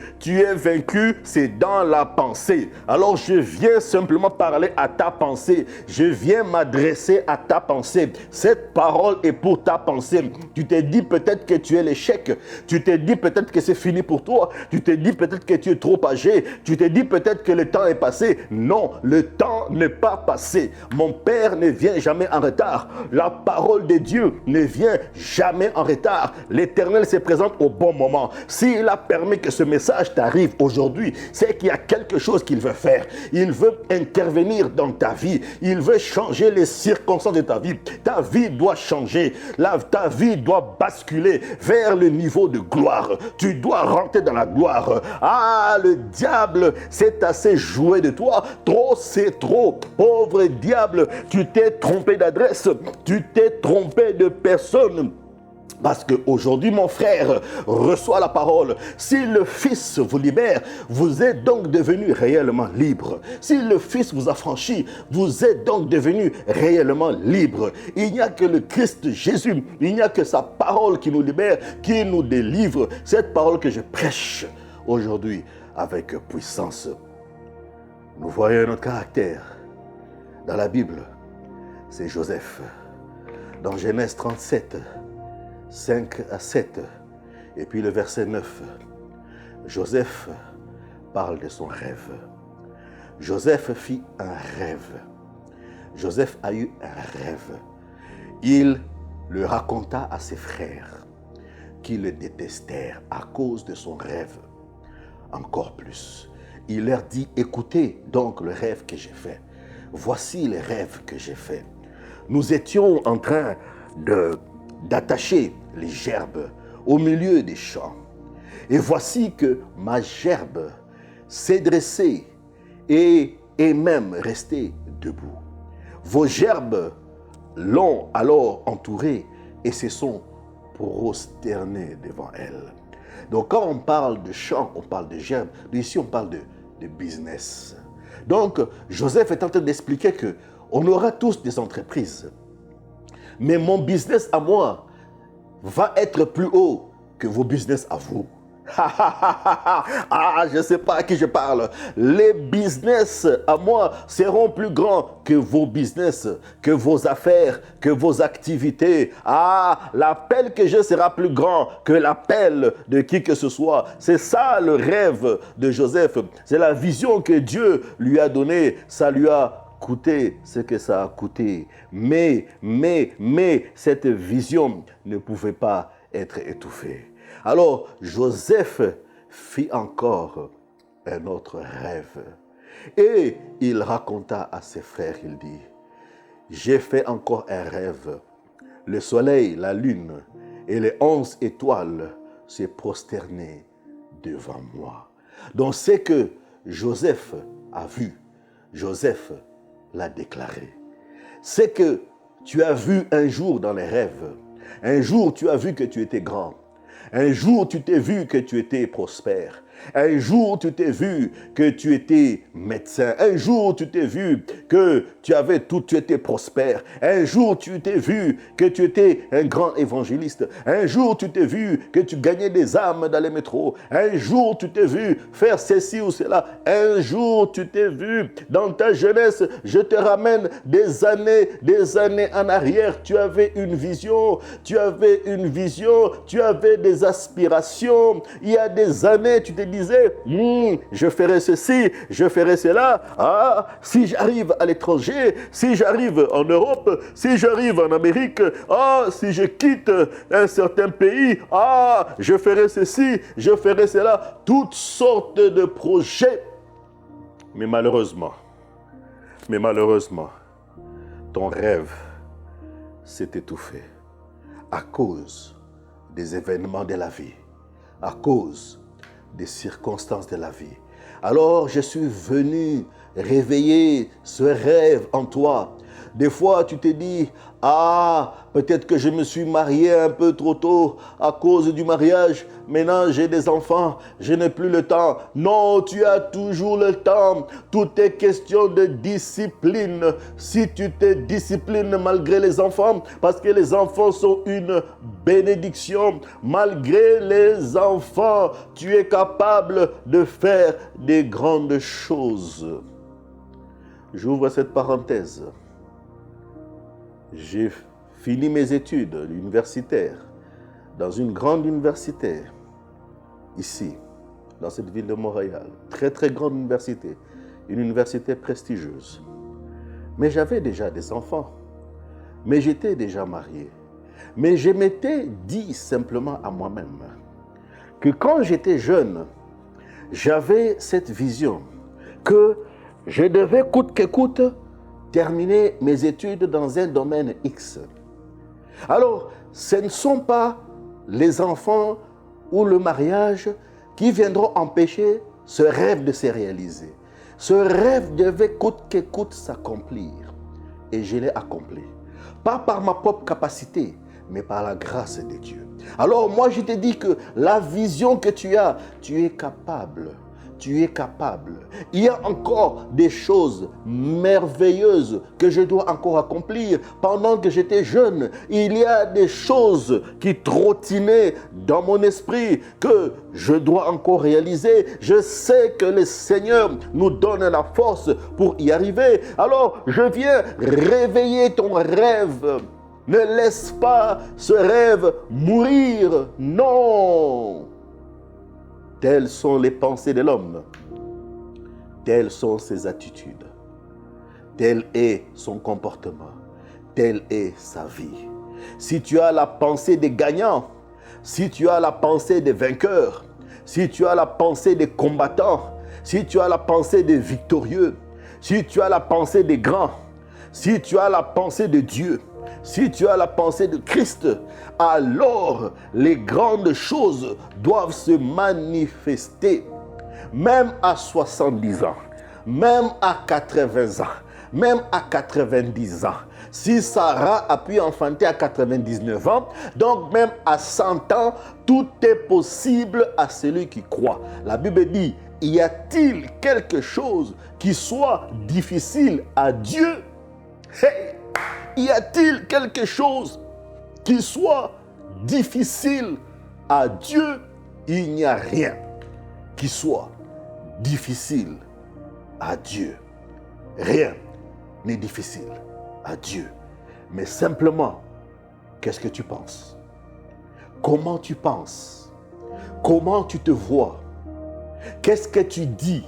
c'est dans la pensée. Alors je viens simplement parler à ta pensée. Je viens m'adresser à ta pensée. Cette parole est pour ta pensée. Tu te dis peut-être que tu es l'échec. Tu te dis peut-être que c'est fini pour toi. Tu te dis peut-être que tu es trop âgé. Tu te dis peut-être que le temps est passé. Non, le temps n'est pas passé. Mon Père ne vient jamais en retard. La parole de Dieu ne vient jamais en retard. L'Éternel se présente au bon moment. S'il a permis que ce message t'arrive aujourd'hui, c'est qu'il y a quelque chose qu'il veut faire. Il veut intervenir dans ta vie. Il veut changer les circonstances de ta vie. Ta vie doit changer. Ta vie doit basculer vers le niveau de gloire. Tu dois rentrer dans la gloire. Ah, le diable s'est assez joué de toi. Trop, c'est trop. Pauvre diable, tu t'es trompé d'adresse. Tu t'es trompé de personne. Parce qu'aujourd'hui, mon frère, reçoit la parole. Si le Fils vous libère, vous êtes donc devenu réellement libre. Si le Fils vous affranchit, vous êtes donc devenu réellement libre. Il n'y a que le Christ Jésus, il n'y a que sa parole qui nous libère, qui nous délivre. Cette parole que je prêche aujourd'hui avec puissance. Nous voyons notre caractère dans la Bible. C'est Joseph. Dans Genèse 37, 5 à 7, et puis le verset 9, Joseph parle de son rêve. Joseph fit un rêve. Joseph a eu un rêve. il le raconta à ses frères qui le détestèrent à cause de son rêve. Encore plus, il leur dit, écoutez donc le rêve que j'ai fait. Voici les rêves que j'ai faits. Nous étions en train d'attacher les gerbes au milieu des champs. Et voici que ma gerbe s'est dressée et est même restée debout. Vos gerbes l'ont alors entourée et se sont prosternés devant elle. Donc quand on parle de champ, on parle de gerbe. Ici, on parle de business. Donc, Joseph est en train d'expliquer qu'on aura tous des entreprises. Mais mon business à moi va être plus haut que vos business à vous. Ah, je ne sais pas à qui je parle. Les business à moi seront plus grands que vos business, que vos affaires, que vos activités. Ah, l'appel que j'ai sera plus grand que l'appel de qui que ce soit. C'est ça le rêve de Joseph. C'est la vision que Dieu lui a donnée. Ça lui a coûté ce que ça a coûté. Mais, cette vision ne pouvait pas être étouffée. Alors, Joseph fit encore un autre rêve. Et il raconta à ses frères, il dit, j'ai fait encore un rêve. Le soleil, la lune et les 11 étoiles se prosternaient devant moi. Donc, c'est que Joseph a vu, Joseph l'a déclaré. C'est que tu as vu un jour dans les rêves, un jour tu as vu que tu étais grand. Un jour, tu t'es vu que tu étais prospère. Un jour, tu t'es vu que tu étais médecin. Un jour, tu t'es vu que tu avais tout, tu étais prospère. Un jour, tu t'es vu que tu étais un grand évangéliste. Un jour, tu t'es vu que tu gagnais des âmes dans les métros. Un jour, tu t'es vu faire ceci ou cela. Un jour, tu t'es vu dans ta jeunesse. Je te ramène des années en arrière. Tu avais une vision. Tu avais une vision. Tu avais des aspirations. Il y a des années, tu te disais, je ferai ceci, je ferai cela. Ah, si j'arrive à l'étranger, si j'arrive en Europe, si j'arrive en Amérique, ah, si je quitte un certain pays, ah, je ferai ceci, je ferai cela. Toutes sortes de projets. Mais malheureusement, ton rêve s'est étouffé à cause des événements de la vie, à cause des circonstances de la vie. Alors je suis venu réveiller ce rêve en toi. Des fois, tu te dis, ah, peut-être que je me suis marié un peu trop tôt à cause du mariage. Maintenant, j'ai des enfants, je n'ai plus le temps. Non, tu as toujours le temps. Tout est question de discipline. Si tu te disciplines malgré les enfants, parce que les enfants sont une bénédiction, malgré les enfants, tu es capable de faire des grandes choses. J'ouvre cette parenthèse. J'ai fini mes études universitaires dans une grande université, ici, dans cette ville de Montréal. Très, très grande université. Une université prestigieuse. Mais j'avais déjà des enfants. Mais j'étais déjà marié. Mais je m'étais dit simplement à moi-même que quand j'étais jeune, j'avais cette vision que je devais coûte que coûte terminer mes études dans un domaine X. Alors, ce ne sont pas les enfants ou le mariage qui viendront empêcher ce rêve de se réaliser. Ce rêve devait coûte que coûte s'accomplir. Et je l'ai accompli. Pas par ma propre capacité, mais par la grâce de Dieu. Alors moi, je te dis que la vision que tu as, tu es capable. Tu es capable. Il y a encore des choses merveilleuses que je dois encore accomplir. Pendant que j'étais jeune, il y a des choses qui trottinaient dans mon esprit que je dois encore réaliser. Je sais que le Seigneur nous donne la force pour y arriver. Alors, je viens réveiller ton rêve. Ne laisse pas ce rêve mourir. Non! Telles sont les pensées de l'homme. Telles sont ses attitudes. Tel est son comportement. Telle est sa vie. si tu as la pensée des gagnants, si tu as la pensée des vainqueurs, si tu as la pensée des combattants, si tu as la pensée des victorieux, si tu as la pensée des grands, si tu as la pensée de Dieu, si tu as la pensée de Christ, alors les grandes choses doivent se manifester. Même à 70 ans, même à 80 ans, même à 90 ans. Si Sarah a pu enfanter à 99 ans, donc même à 100 ans, tout est possible à celui qui croit. La Bible dit, y a-t-il quelque chose qui soit difficile à Dieu? Hey! Y a-t-il quelque chose qui soit difficile à Dieu? Il n'y a rien qui soit difficile à Dieu. Rien n'est difficile à Dieu. Mais simplement, qu'est-ce que tu penses? Comment tu penses? Comment tu te vois? Qu'est-ce que tu dis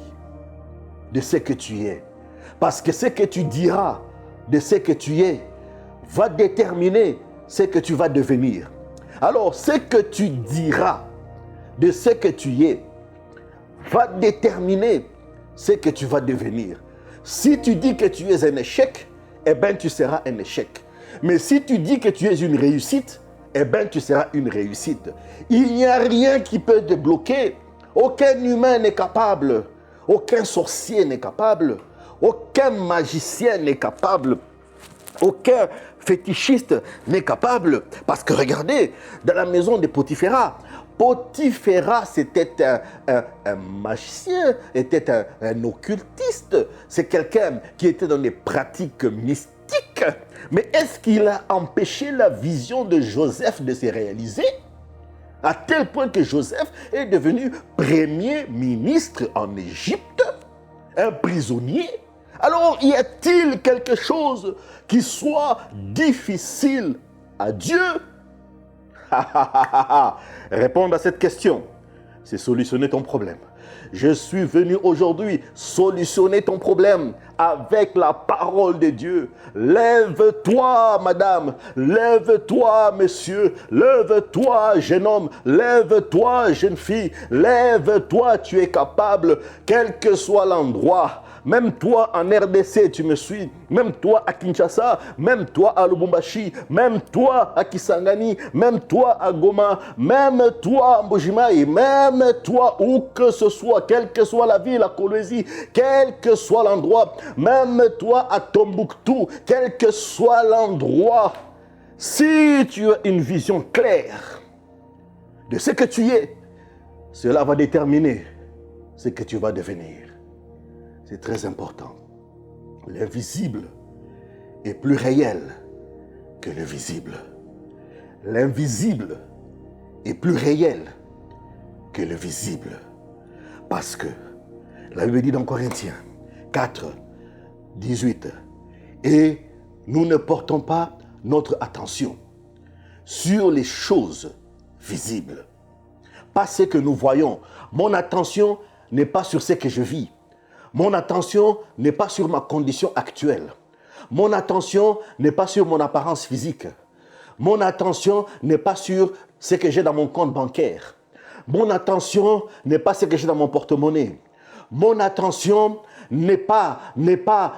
de ce que tu es? Parce que ce que tu diras de ce que tu es va déterminer ce que tu vas devenir. Alors, ce que tu diras de ce que tu es va déterminer ce que tu vas devenir. Si tu dis que tu es un échec, eh bien tu seras un échec. Mais si tu dis que tu es une réussite, eh bien tu seras une réussite. Il n'y a rien qui peut te bloquer. Aucun humain n'est capable. Aucun sorcier n'est capable. Aucun magicien n'est capable. Aucun fétichiste n'est capable. Parce que regardez, dans la maison de Potiphéra, Potiphéra, c'était un magicien, était un occultiste. C'est quelqu'un qui était dans des pratiques mystiques. Mais est-ce qu'il a empêché la vision de Joseph de se réaliser? À tel point que Joseph est devenu premier ministre en Égypte, un prisonnier. Alors, y a-t-il quelque chose qui soit difficile à Dieu? Répondre à cette question, c'est solutionner ton problème. Je suis venu aujourd'hui solutionner ton problème avec la parole de Dieu. Lève-toi, madame. Lève-toi, monsieur. Lève-toi, jeune homme. Lève-toi, jeune fille. Lève-toi, tu es capable, quel que soit l'endroit. Même toi en RDC, tu me suis. Même toi à Kinshasa, même toi à Lubumbashi, même toi à Kisangani, même toi à Goma, même toi à Mbujimayi, même toi où que ce soit, quelle que soit la ville, à Kolwezi, quel que soit l'endroit, même toi à Tombouctou, quel que soit l'endroit, si tu as une vision claire de ce que tu es, cela va déterminer ce que tu vas devenir. C'est très important. L'invisible est plus réel que le visible. L'invisible est plus réel que le visible. Parce que la Bible dit dans Corinthiens 4, 18, et nous ne portons pas notre attention sur les choses visibles. Pas ce que nous voyons. Mon attention n'est pas sur ce que je vis. Mon attention n'est pas sur ma condition actuelle. Mon attention n'est pas sur mon apparence physique. Mon attention n'est pas sur ce que j'ai dans mon compte bancaire. Mon attention n'est pas ce que j'ai dans mon porte-monnaie. Mon attention n'est pas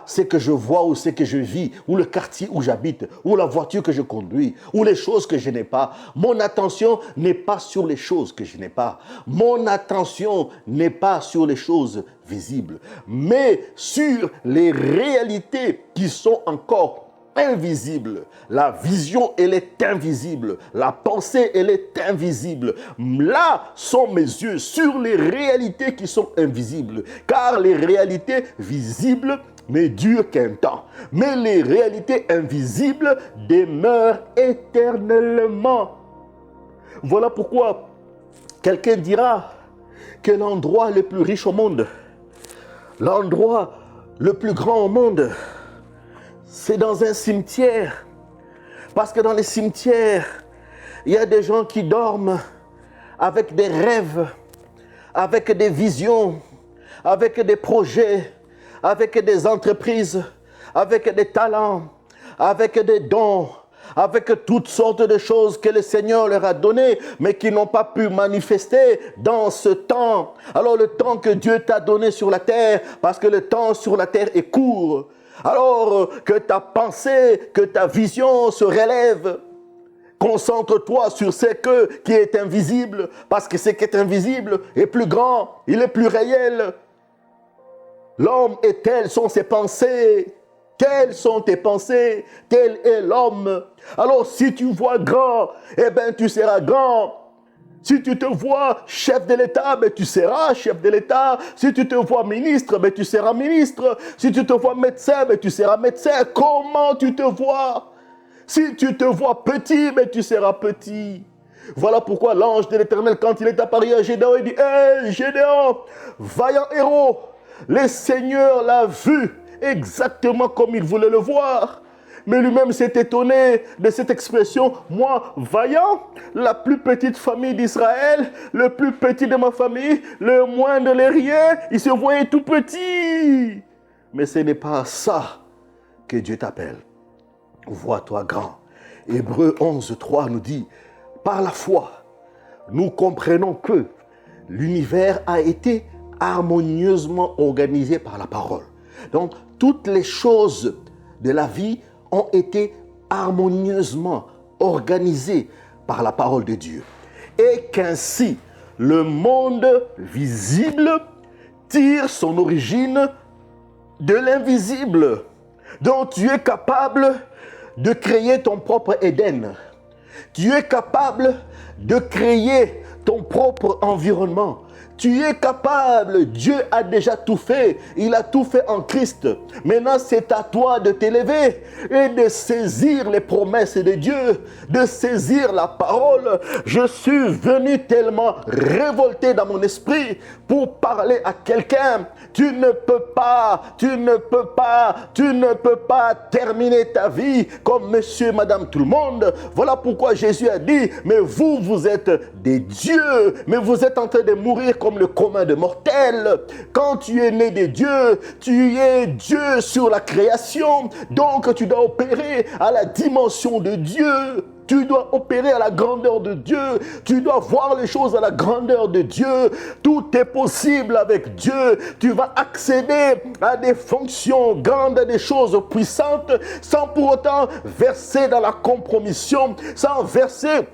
ce que je vois ou ce que je vis, ou le quartier où j'habite, ou la voiture que je conduis, ou les choses que je n'ai pas. Mon attention n'est pas sur les choses que je n'ai pas. Mon attention n'est pas sur les choses visibles, mais sur les réalités qui sont encore invisible. La vision, elle est invisible. La pensée, elle est invisible. Là sont mes yeux sur les réalités qui sont invisibles. Car les réalités visibles ne durent qu'un temps. Mais les réalités invisibles demeurent éternellement. Voilà pourquoi quelqu'un dira que l'endroit le plus riche au monde, l'endroit le plus grand au monde, c'est dans un cimetière. Parce que dans les cimetières, il y a des gens qui dorment avec des rêves, avec des visions, avec des projets, avec des entreprises, avec des talents, avec des dons, avec toutes sortes de choses que le Seigneur leur a données, mais qui n'ont pas pu manifester dans ce temps. Alors le temps que Dieu t'a donné sur la terre, parce que le temps sur la terre est court, alors que ta pensée, que ta vision se relève. Concentre-toi sur ce qui est invisible, parce que ce qui est invisible est plus grand, il est plus réel. L'homme et telles sont ses pensées. Quelles sont tes pensées? Tel est l'homme. Alors si tu vois grand, eh bien tu seras grand. Si tu te vois chef de l'État, ben, tu seras chef de l'État. Si tu te vois ministre, ben, tu seras ministre. Si tu te vois médecin, ben, tu seras médecin. Comment tu te vois? Si tu te vois petit, ben, tu seras petit. Voilà pourquoi l'ange de l'Éternel, quand il est apparu à Gédéon, il dit « Hé, Gédéon, vaillant héros, le Seigneur l'a vu exactement comme il voulait le voir. » Mais lui-même s'est étonné de cette expression. Moi, vaillant, la plus petite famille d'Israël, le plus petit de ma famille, le moindre des riens, il se voyait tout petit. Mais ce n'est pas ça que Dieu t'appelle. Vois-toi grand. Hébreux 11:3 nous dit, par la foi, nous comprenons que l'univers a été harmonieusement organisé par la parole. Donc, toutes les choses de la vie ont été harmonieusement organisées par la parole de Dieu. Et qu'ainsi, le monde visible tire son origine de l'invisible. Donc, tu es capable de créer ton propre Éden. Tu es capable de créer ton propre environnement. Tu es capable, Dieu a déjà tout fait, il a tout fait en Christ. Maintenant, c'est à toi de t'élever et de saisir les promesses de Dieu, de saisir la parole. Je suis venu tellement révolté dans mon esprit pour parler à quelqu'un. Tu ne peux pas terminer ta vie comme monsieur, madame, tout le monde. Voilà pourquoi Jésus a dit, mais vous êtes des dieux, mais vous êtes en train de mourir comme le commun de mortels. Quand tu es né de Dieu, tu es Dieu sur la création. Donc tu dois opérer à la dimension de Dieu. Tu dois opérer à la grandeur de Dieu. Tu dois voir les choses à la grandeur de Dieu. Tout est possible avec Dieu. Tu vas accéder à des fonctions grandes, à des choses puissantes, sans pour autant verser dans la compromission, sans verser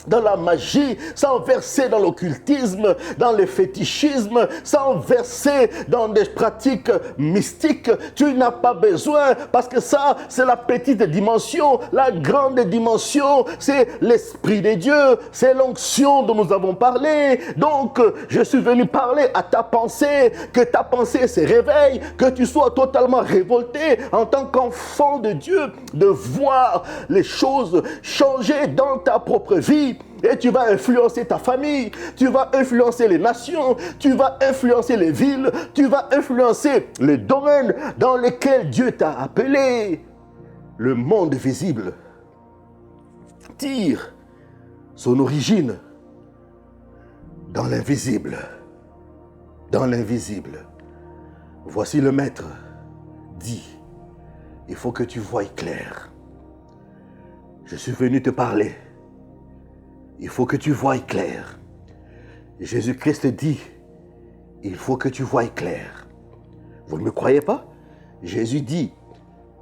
dans la magie, sans verser dans l'occultisme, dans le fétichisme, sans verser dans des pratiques mystiques. Tu n'as pas besoin, parce que ça, c'est la petite dimension. La grande dimension, c'est l'Esprit de Dieu, c'est l'onction dont nous avons parlé. Donc, je suis venu parler à ta pensée, que ta pensée se réveille, que tu sois totalement révolté en tant qu'enfant de Dieu, de voir les choses changer dans ta propre vie. Et tu vas influencer ta famille, tu vas influencer les nations, tu vas influencer les villes, tu vas influencer les domaines dans lesquels Dieu t'a appelé. Le monde visible tire son origine dans l'invisible. Dans l'invisible. Voici le maître dit, il faut que tu voies clair. Je suis venu te parler. Il faut que tu voies clair. Jésus-Christ dit, il faut que tu voies clair. Vous ne me croyez pas? Jésus dit,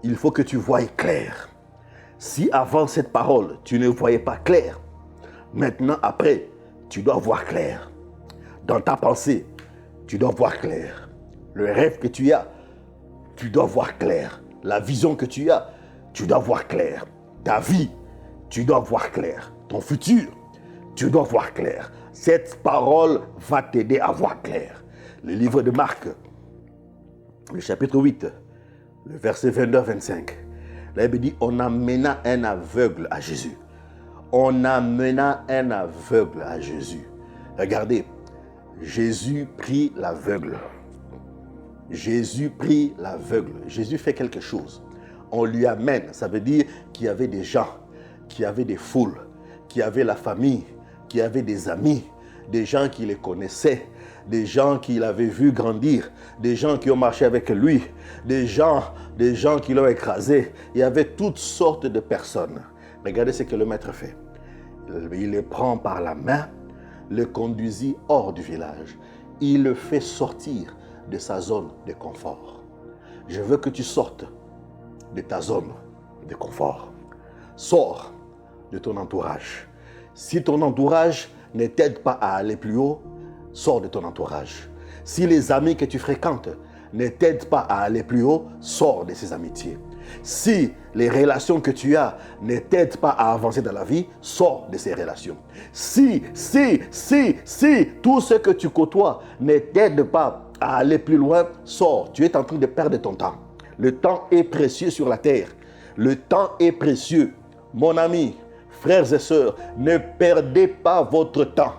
il faut que tu voies clair. Si avant cette parole, tu ne voyais pas clair, maintenant, après, tu dois voir clair. Dans ta pensée, tu dois voir clair. Le rêve que tu as, tu dois voir clair. La vision que tu as, tu dois voir clair. Ta vie, tu dois voir clair. Ton futur, tu dois voir clair. Cette parole va t'aider à voir clair. Le livre de Marc, le chapitre 8, le verset 22-25. La Bible dit, on amena un aveugle à Jésus. On amena un aveugle à Jésus. Regardez, Jésus prit l'aveugle. Jésus prit l'aveugle. Jésus fait quelque chose. On lui amène. Ça veut dire qu'il y avait des gens, qu'il y avait des foules, qu'il y avait la famille, qu'il y avait des amis, des gens qui les connaissaient, des gens qu'il avait vu grandir, des gens qui ont marché avec lui, des gens qui l'ont écrasé. Il y avait toutes sortes de personnes. Regardez ce que le maître fait. Il le prend par la main, le conduisit hors du village. Il le fait sortir de sa zone de confort. Je veux que tu sortes de ta zone de confort. Sors de ton entourage. Si ton entourage ne t'aide pas à aller plus haut, sors de ton entourage. Si les amis que tu fréquentes ne t'aident pas à aller plus haut, sors de ces amitiés. Si les relations que tu as ne t'aident pas à avancer dans la vie, sors de ces relations. Si tout ce que tu côtoies ne t'aide pas à aller plus loin, sors. Tu es en train de perdre ton temps. Le temps est précieux sur la terre. Le temps est précieux. Mon ami, frères et sœurs, ne perdez pas votre temps.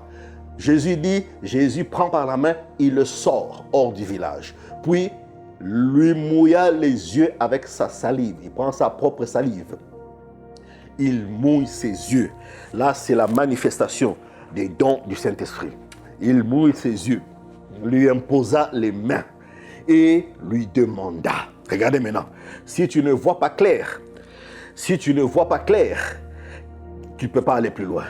Jésus prend par la main, il le sort hors du village. Puis, lui mouilla les yeux avec sa salive. Il prend sa propre salive. Il mouille ses yeux. Là, c'est la manifestation des dons du Saint-Esprit. Il mouille ses yeux, lui imposa les mains et lui demanda. Regardez maintenant, si tu ne vois pas clair, tu ne peux pas aller plus loin.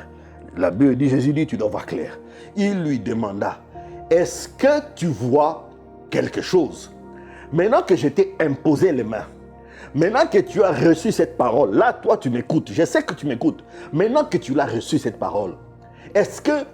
La Bible dit, Jésus dit, tu dois voir clair. Il lui demanda, est-ce que tu vois quelque chose? Maintenant que je t'ai imposé les mains, maintenant que tu as reçu cette parole, là, toi, tu m'écoutes. Je sais que tu m'écoutes. Maintenant que tu l'as reçu, cette parole, est-ce que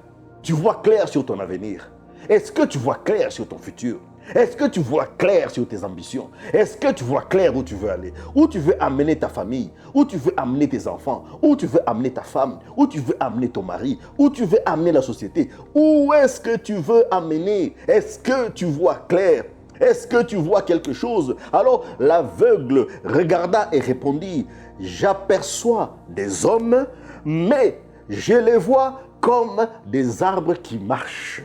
tu vois clair sur ton avenir? Est-ce que tu vois clair sur ton futur? Est-ce que tu vois clair sur tes ambitions? Est-ce que tu vois clair où tu veux aller? Où tu veux amener ta famille? Où tu veux amener tes enfants? Où tu veux amener ta femme? Où tu veux amener ton mari? Où tu veux amener la société? Où est-ce que tu veux amener? Est-ce que tu vois clair? Est-ce que tu vois quelque chose? Alors l'aveugle regarda et répondit, j'aperçois des hommes, mais je les vois comme des arbres qui marchent.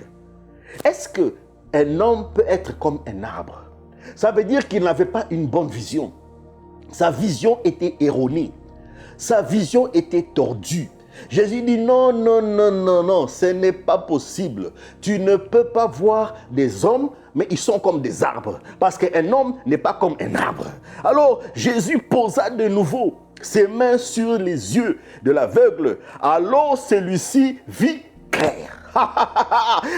Est-ce qu'un homme peut être comme un arbre? Ça veut dire qu'il n'avait pas une bonne vision. Sa vision était erronée. Sa vision était tordue. Jésus dit non, ce n'est pas possible. Tu ne peux pas voir des hommes, mais ils sont comme des arbres. Parce qu'un homme n'est pas comme un arbre. Alors Jésus posa de nouveau ses mains sur les yeux de l'aveugle. Alors celui-ci vit clair.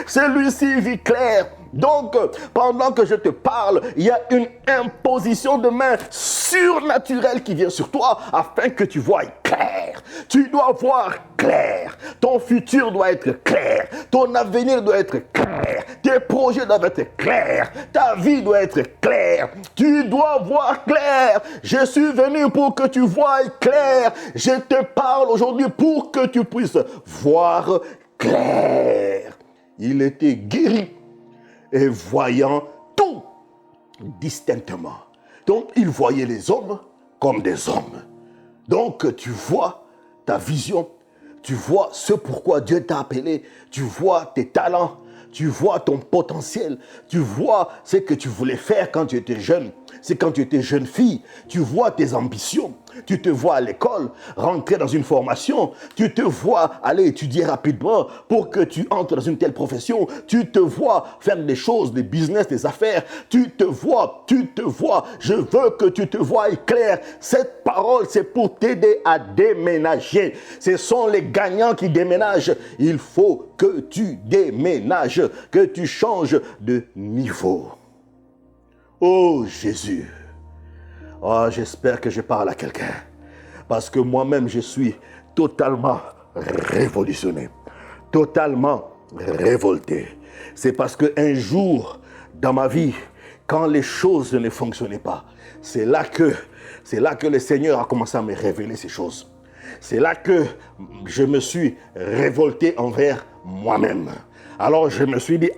Celui-ci vit clair. Donc, pendant que je te parle, il y a une imposition de main surnaturelle qui vient sur toi afin que tu voies clair. Tu dois voir clair. Ton futur doit être clair. Ton avenir doit être clair. Tes projets doivent être clairs. Ta vie doit être claire. Tu dois voir clair. Je suis venu pour que tu voies clair. Je te parle aujourd'hui pour que tu puisses voir clair. Il était guéri et voyant tout distinctement. Donc, il voyait les hommes comme des hommes. Donc, tu vois ta vision, tu vois ce pourquoi Dieu t'a appelé, tu vois tes talents, tu vois ton potentiel, tu vois ce que tu voulais faire quand tu étais jeune. C'est quand tu étais jeune fille, tu vois tes ambitions, tu te vois à l'école, rentrer dans une formation, tu te vois aller étudier rapidement pour que tu entres dans une telle profession, tu te vois faire des choses, des business, des affaires, tu te vois, je veux que tu te voies clair. Cette parole, c'est pour t'aider à déménager. Ce sont les gagnants qui déménagent. Il faut que tu déménages, que tu changes de niveau. Oh Jésus, oh, j'espère que je parle à quelqu'un, parce que moi-même je suis totalement révolutionné, totalement révolté. C'est parce qu'un jour dans ma vie, quand les choses ne fonctionnaient pas, c'est là que le Seigneur a commencé à me révéler ces choses. C'est là que je me suis révolté envers moi-même. Alors je me suis dit,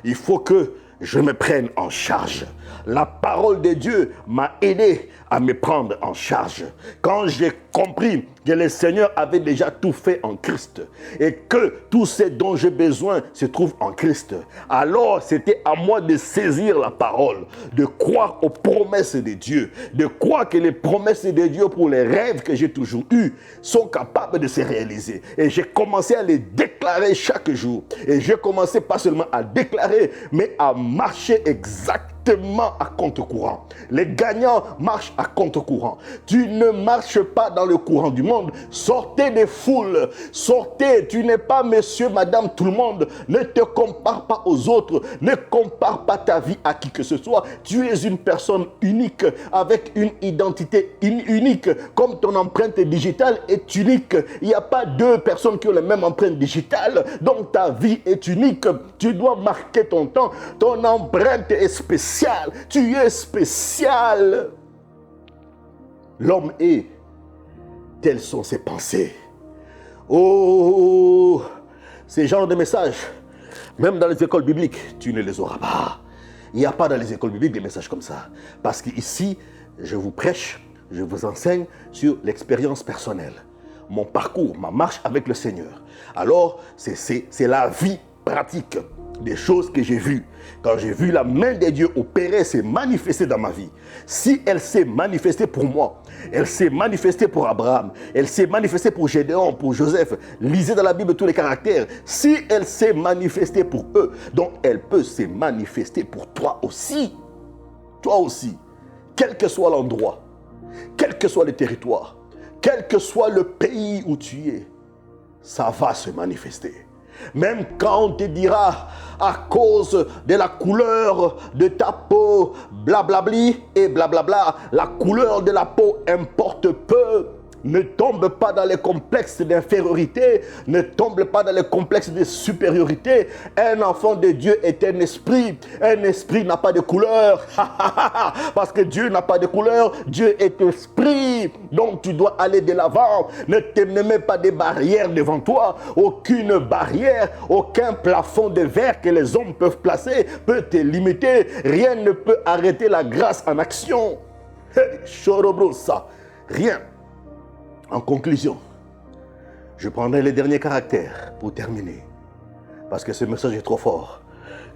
il faut que je me prenne en charge. La parole de Dieu m'a aidé à me prendre en charge. Quand j'ai compris que le Seigneur avait déjà tout fait en Christ et que tout ce dont j'ai besoin se trouve en Christ, alors c'était à moi de saisir la parole, de croire aux promesses de Dieu, de croire que les promesses de Dieu pour les rêves que j'ai toujours eus sont capables de se réaliser. Et j'ai commencé à les déclarer chaque jour. Et j'ai commencé pas seulement à déclarer, mais à marcher exactement strictement à contre-courant. Les gagnants marchent à contre-courant. Tu ne marches pas dans le courant du monde. Sortez des foules. Sortez. Tu n'es pas monsieur, madame, tout le monde. Ne te compare pas aux autres. Ne compare pas ta vie à qui que ce soit. Tu es une personne unique avec une identité unique. Comme ton empreinte digitale est unique. Il n'y a pas deux personnes qui ont la même empreinte digitale. Donc ta vie est unique. Tu dois marquer ton temps. Ton empreinte est spéciale. Tu es spécial. L'homme est. Telles sont ses pensées. Oh, ces genres de messages, même dans les écoles bibliques, tu ne les auras pas. Il n'y a pas dans les écoles bibliques des messages comme ça. Parce qu'ici, je vous prêche, je vous enseigne sur l'expérience personnelle. Mon parcours, ma marche avec le Seigneur. Alors, c'est la vie pratique des choses que j'ai vues. Quand j'ai vu la main de Dieu opérer, s'est manifester dans ma vie. Si elle s'est manifestée pour moi, elle s'est manifestée pour Abraham, elle s'est manifestée pour Gédéon, pour Joseph. Lisez dans la Bible tous les caractères. Si elle s'est manifestée pour eux, donc elle peut se manifester pour toi aussi. Toi aussi. Quel que soit l'endroit, quel que soit le territoire, quel que soit le pays où tu es, ça va se manifester. Même quand on te dira à cause de la couleur de ta peau, blablabli et blablabla, la couleur de la peau importe peu. Ne tombe pas dans les complexes d'infériorité, ne tombe pas dans les complexes de supériorité. Un enfant de Dieu est un esprit. Un esprit n'a pas de couleur. Parce que Dieu n'a pas de couleur, Dieu est esprit. Donc tu dois aller de l'avant. Ne mets pas des barrières devant toi. Aucune barrière, aucun plafond de verre que les hommes peuvent placer peut te limiter. Rien ne peut arrêter la grâce en action. Chorobrosa, rien. En conclusion, je prendrai les derniers caractères pour terminer. Parce que ce message est trop fort.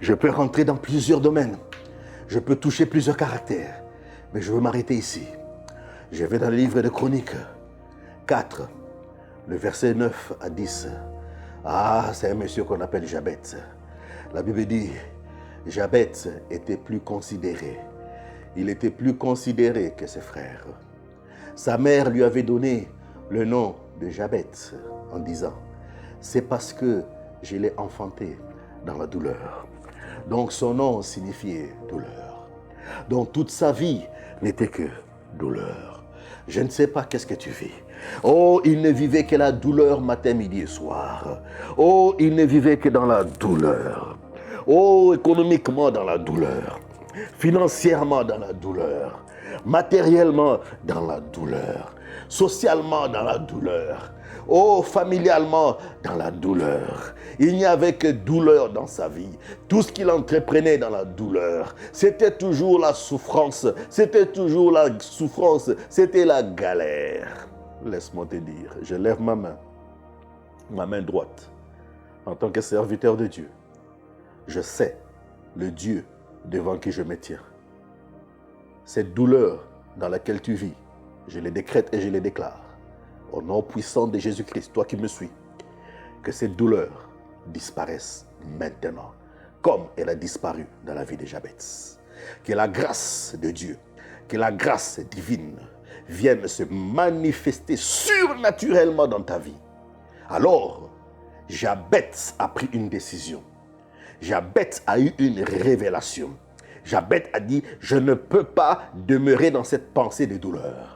Je peux rentrer dans plusieurs domaines. Je peux toucher plusieurs caractères. Mais je veux m'arrêter ici. Je vais dans le livre de Chroniques 4, le verset 9 à 10. Ah, c'est un monsieur qu'on appelle Jabet. La Bible dit, Jabet était plus considéré. Il était plus considéré que ses frères. Sa mère lui avait donné le nom de Jabet en disant, c'est parce que je l'ai enfanté dans la douleur. Donc son nom signifiait douleur. Donc toute sa vie n'était que douleur. Je ne sais pas qu'est-ce que tu vis. Oh, il ne vivait que la douleur matin, midi et soir. Oh, il ne vivait que dans la douleur. Oh, économiquement dans la douleur. Financièrement dans la douleur. Matériellement dans la douleur. Socialement dans la douleur. Oh, familialement dans la douleur. Il n'y avait que douleur dans sa vie. Tout ce qu'il entreprenait dans la douleur, c'était toujours la souffrance. C'était toujours la souffrance. C'était la galère. Laisse-moi te dire, je lève ma main droite, en tant que serviteur de Dieu. Je sais le Dieu devant qui je me tiens. Cette douleur dans laquelle tu vis, je les décrète et je les déclare. Au nom puissant de Jésus-Christ, toi qui me suis, que cette douleur disparaisse maintenant, comme elle a disparu dans la vie de Jabet. Que la grâce de Dieu, que la grâce divine vienne se manifester surnaturellement dans ta vie. Alors, Jabet a pris une décision. Jabet a eu une révélation. Jabet a dit, je ne peux pas demeurer dans cette pensée de douleur.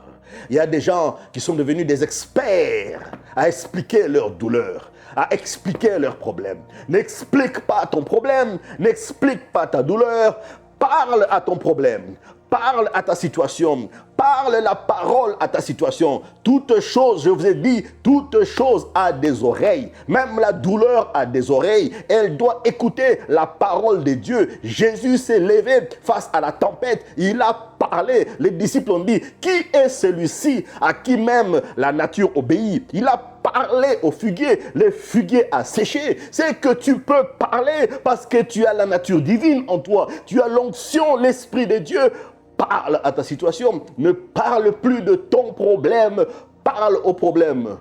Il y a des gens qui sont devenus des experts à expliquer leur douleur, à expliquer leurs problèmes. N'explique pas ton problème, n'explique pas ta douleur, parle à ton problème. Parle à ta situation. Parle la parole à ta situation. Toute chose, je vous ai dit, toute chose a des oreilles. Même la douleur a des oreilles. Elle doit écouter la parole de Dieu. Jésus s'est levé face à la tempête. Il a parlé. Les disciples ont dit, qui est celui-ci à qui même la nature obéit? Il a parlé au figuier. Le figuier a séché. C'est que tu peux parler parce que tu as la nature divine en toi. Tu as l'onction, l'Esprit de Dieu. Parle à ta situation. Ne parle plus de ton problème. Parle au problème.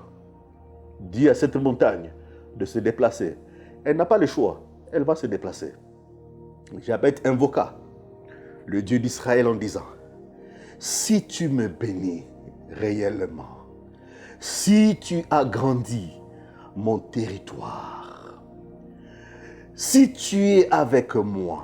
Dis à cette montagne de se déplacer. Elle n'a pas le choix. Elle va se déplacer. Jabet invoqua le Dieu d'Israël en disant, si tu me bénis réellement, si tu agrandis mon territoire, si tu es avec moi,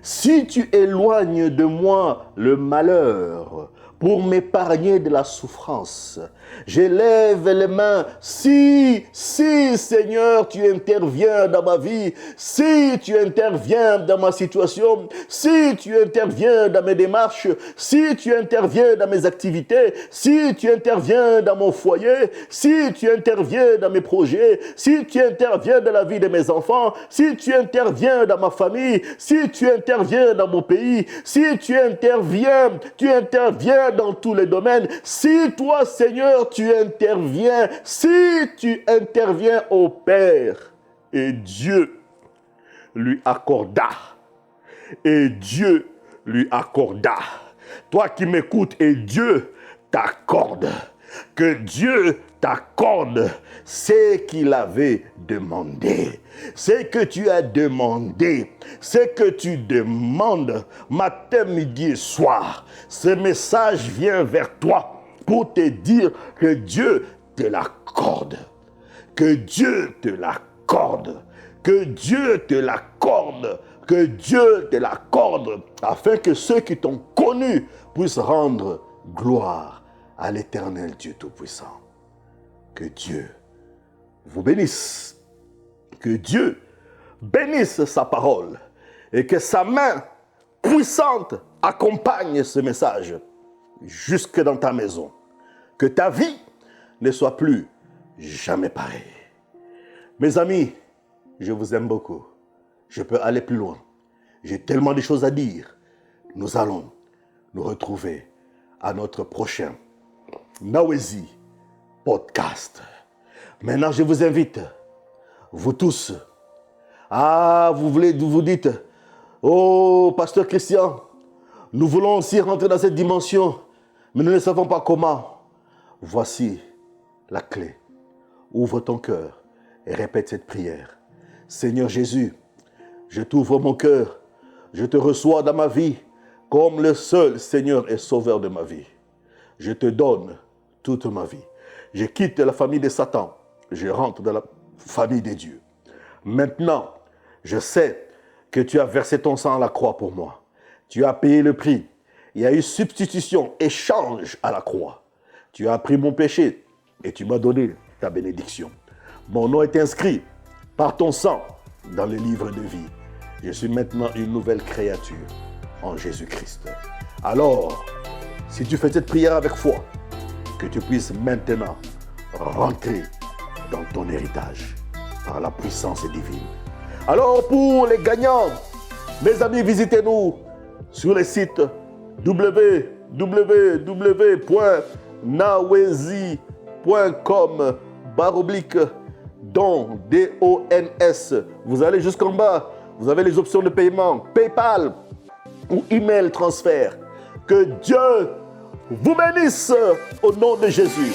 si tu éloignes de moi le malheur pour m'épargner de la souffrance, j'élève les mains. Si, Seigneur, tu interviens dans ma vie, si tu interviens dans ma situation, si tu interviens dans mes démarches, si tu interviens dans mes activités, si tu interviens dans mon foyer, si tu interviens dans mes projets, si tu interviens dans la vie de mes enfants, si tu interviens dans ma famille, si tu interviens dans mon pays, si tu interviens dans tous les domaines, si toi, Seigneur, tu interviens, si tu interviens au Père, et Dieu lui accorda, et Dieu lui accorda. Toi qui m'écoutes, et Dieu t'accorde, que Dieu t'accorde ce qu'il avait demandé. Ce que tu as demandé, ce que tu demandes matin, midi et soir, ce message vient vers toi pour te dire que Dieu te l'accorde. Que Dieu te l'accorde. Que Dieu te l'accorde. Que Dieu te l'accorde afin que ceux qui t'ont connu puissent rendre gloire à l'Éternel Dieu Tout-Puissant. Que Dieu vous bénisse. Que Dieu bénisse sa parole et que sa main puissante accompagne ce message jusque dans ta maison. Que ta vie ne soit plus jamais pareille. Mes amis, je vous aime beaucoup. Je peux aller plus loin. J'ai tellement de choses à dire. Nous allons nous retrouver à notre prochain Nawezi Podcast. Maintenant, je vous invite, vous tous, vous dites, oh, Pasteur Christian, nous voulons aussi rentrer dans cette dimension, mais nous ne savons pas comment. Voici la clé. Ouvre ton cœur et répète cette prière. Seigneur Jésus, je t'ouvre mon cœur, je te reçois dans ma vie comme le seul Seigneur et Sauveur de ma vie. Je te donne toute ma vie. Je quitte la famille de Satan, je rentre dans la famille de Dieu. Maintenant, je sais que tu as versé ton sang à la croix pour moi. Tu as payé le prix. Il y a eu substitution, échange à la croix. Tu as pris mon péché et tu m'as donné ta bénédiction. Mon nom est inscrit par ton sang dans le livre de vie. Je suis maintenant une nouvelle créature en Jésus-Christ. Alors, si tu fais cette prière avec foi, que tu puisses maintenant rentrer dans ton héritage par la puissance divine. Alors, pour les gagnants, mes amis, visitez-nous sur le site www.nawezi.com/don, D-O-N-S. Vous allez jusqu'en bas, vous avez les options de paiement, PayPal ou email transfert. Que Dieu vous bénisse au nom de Jésus.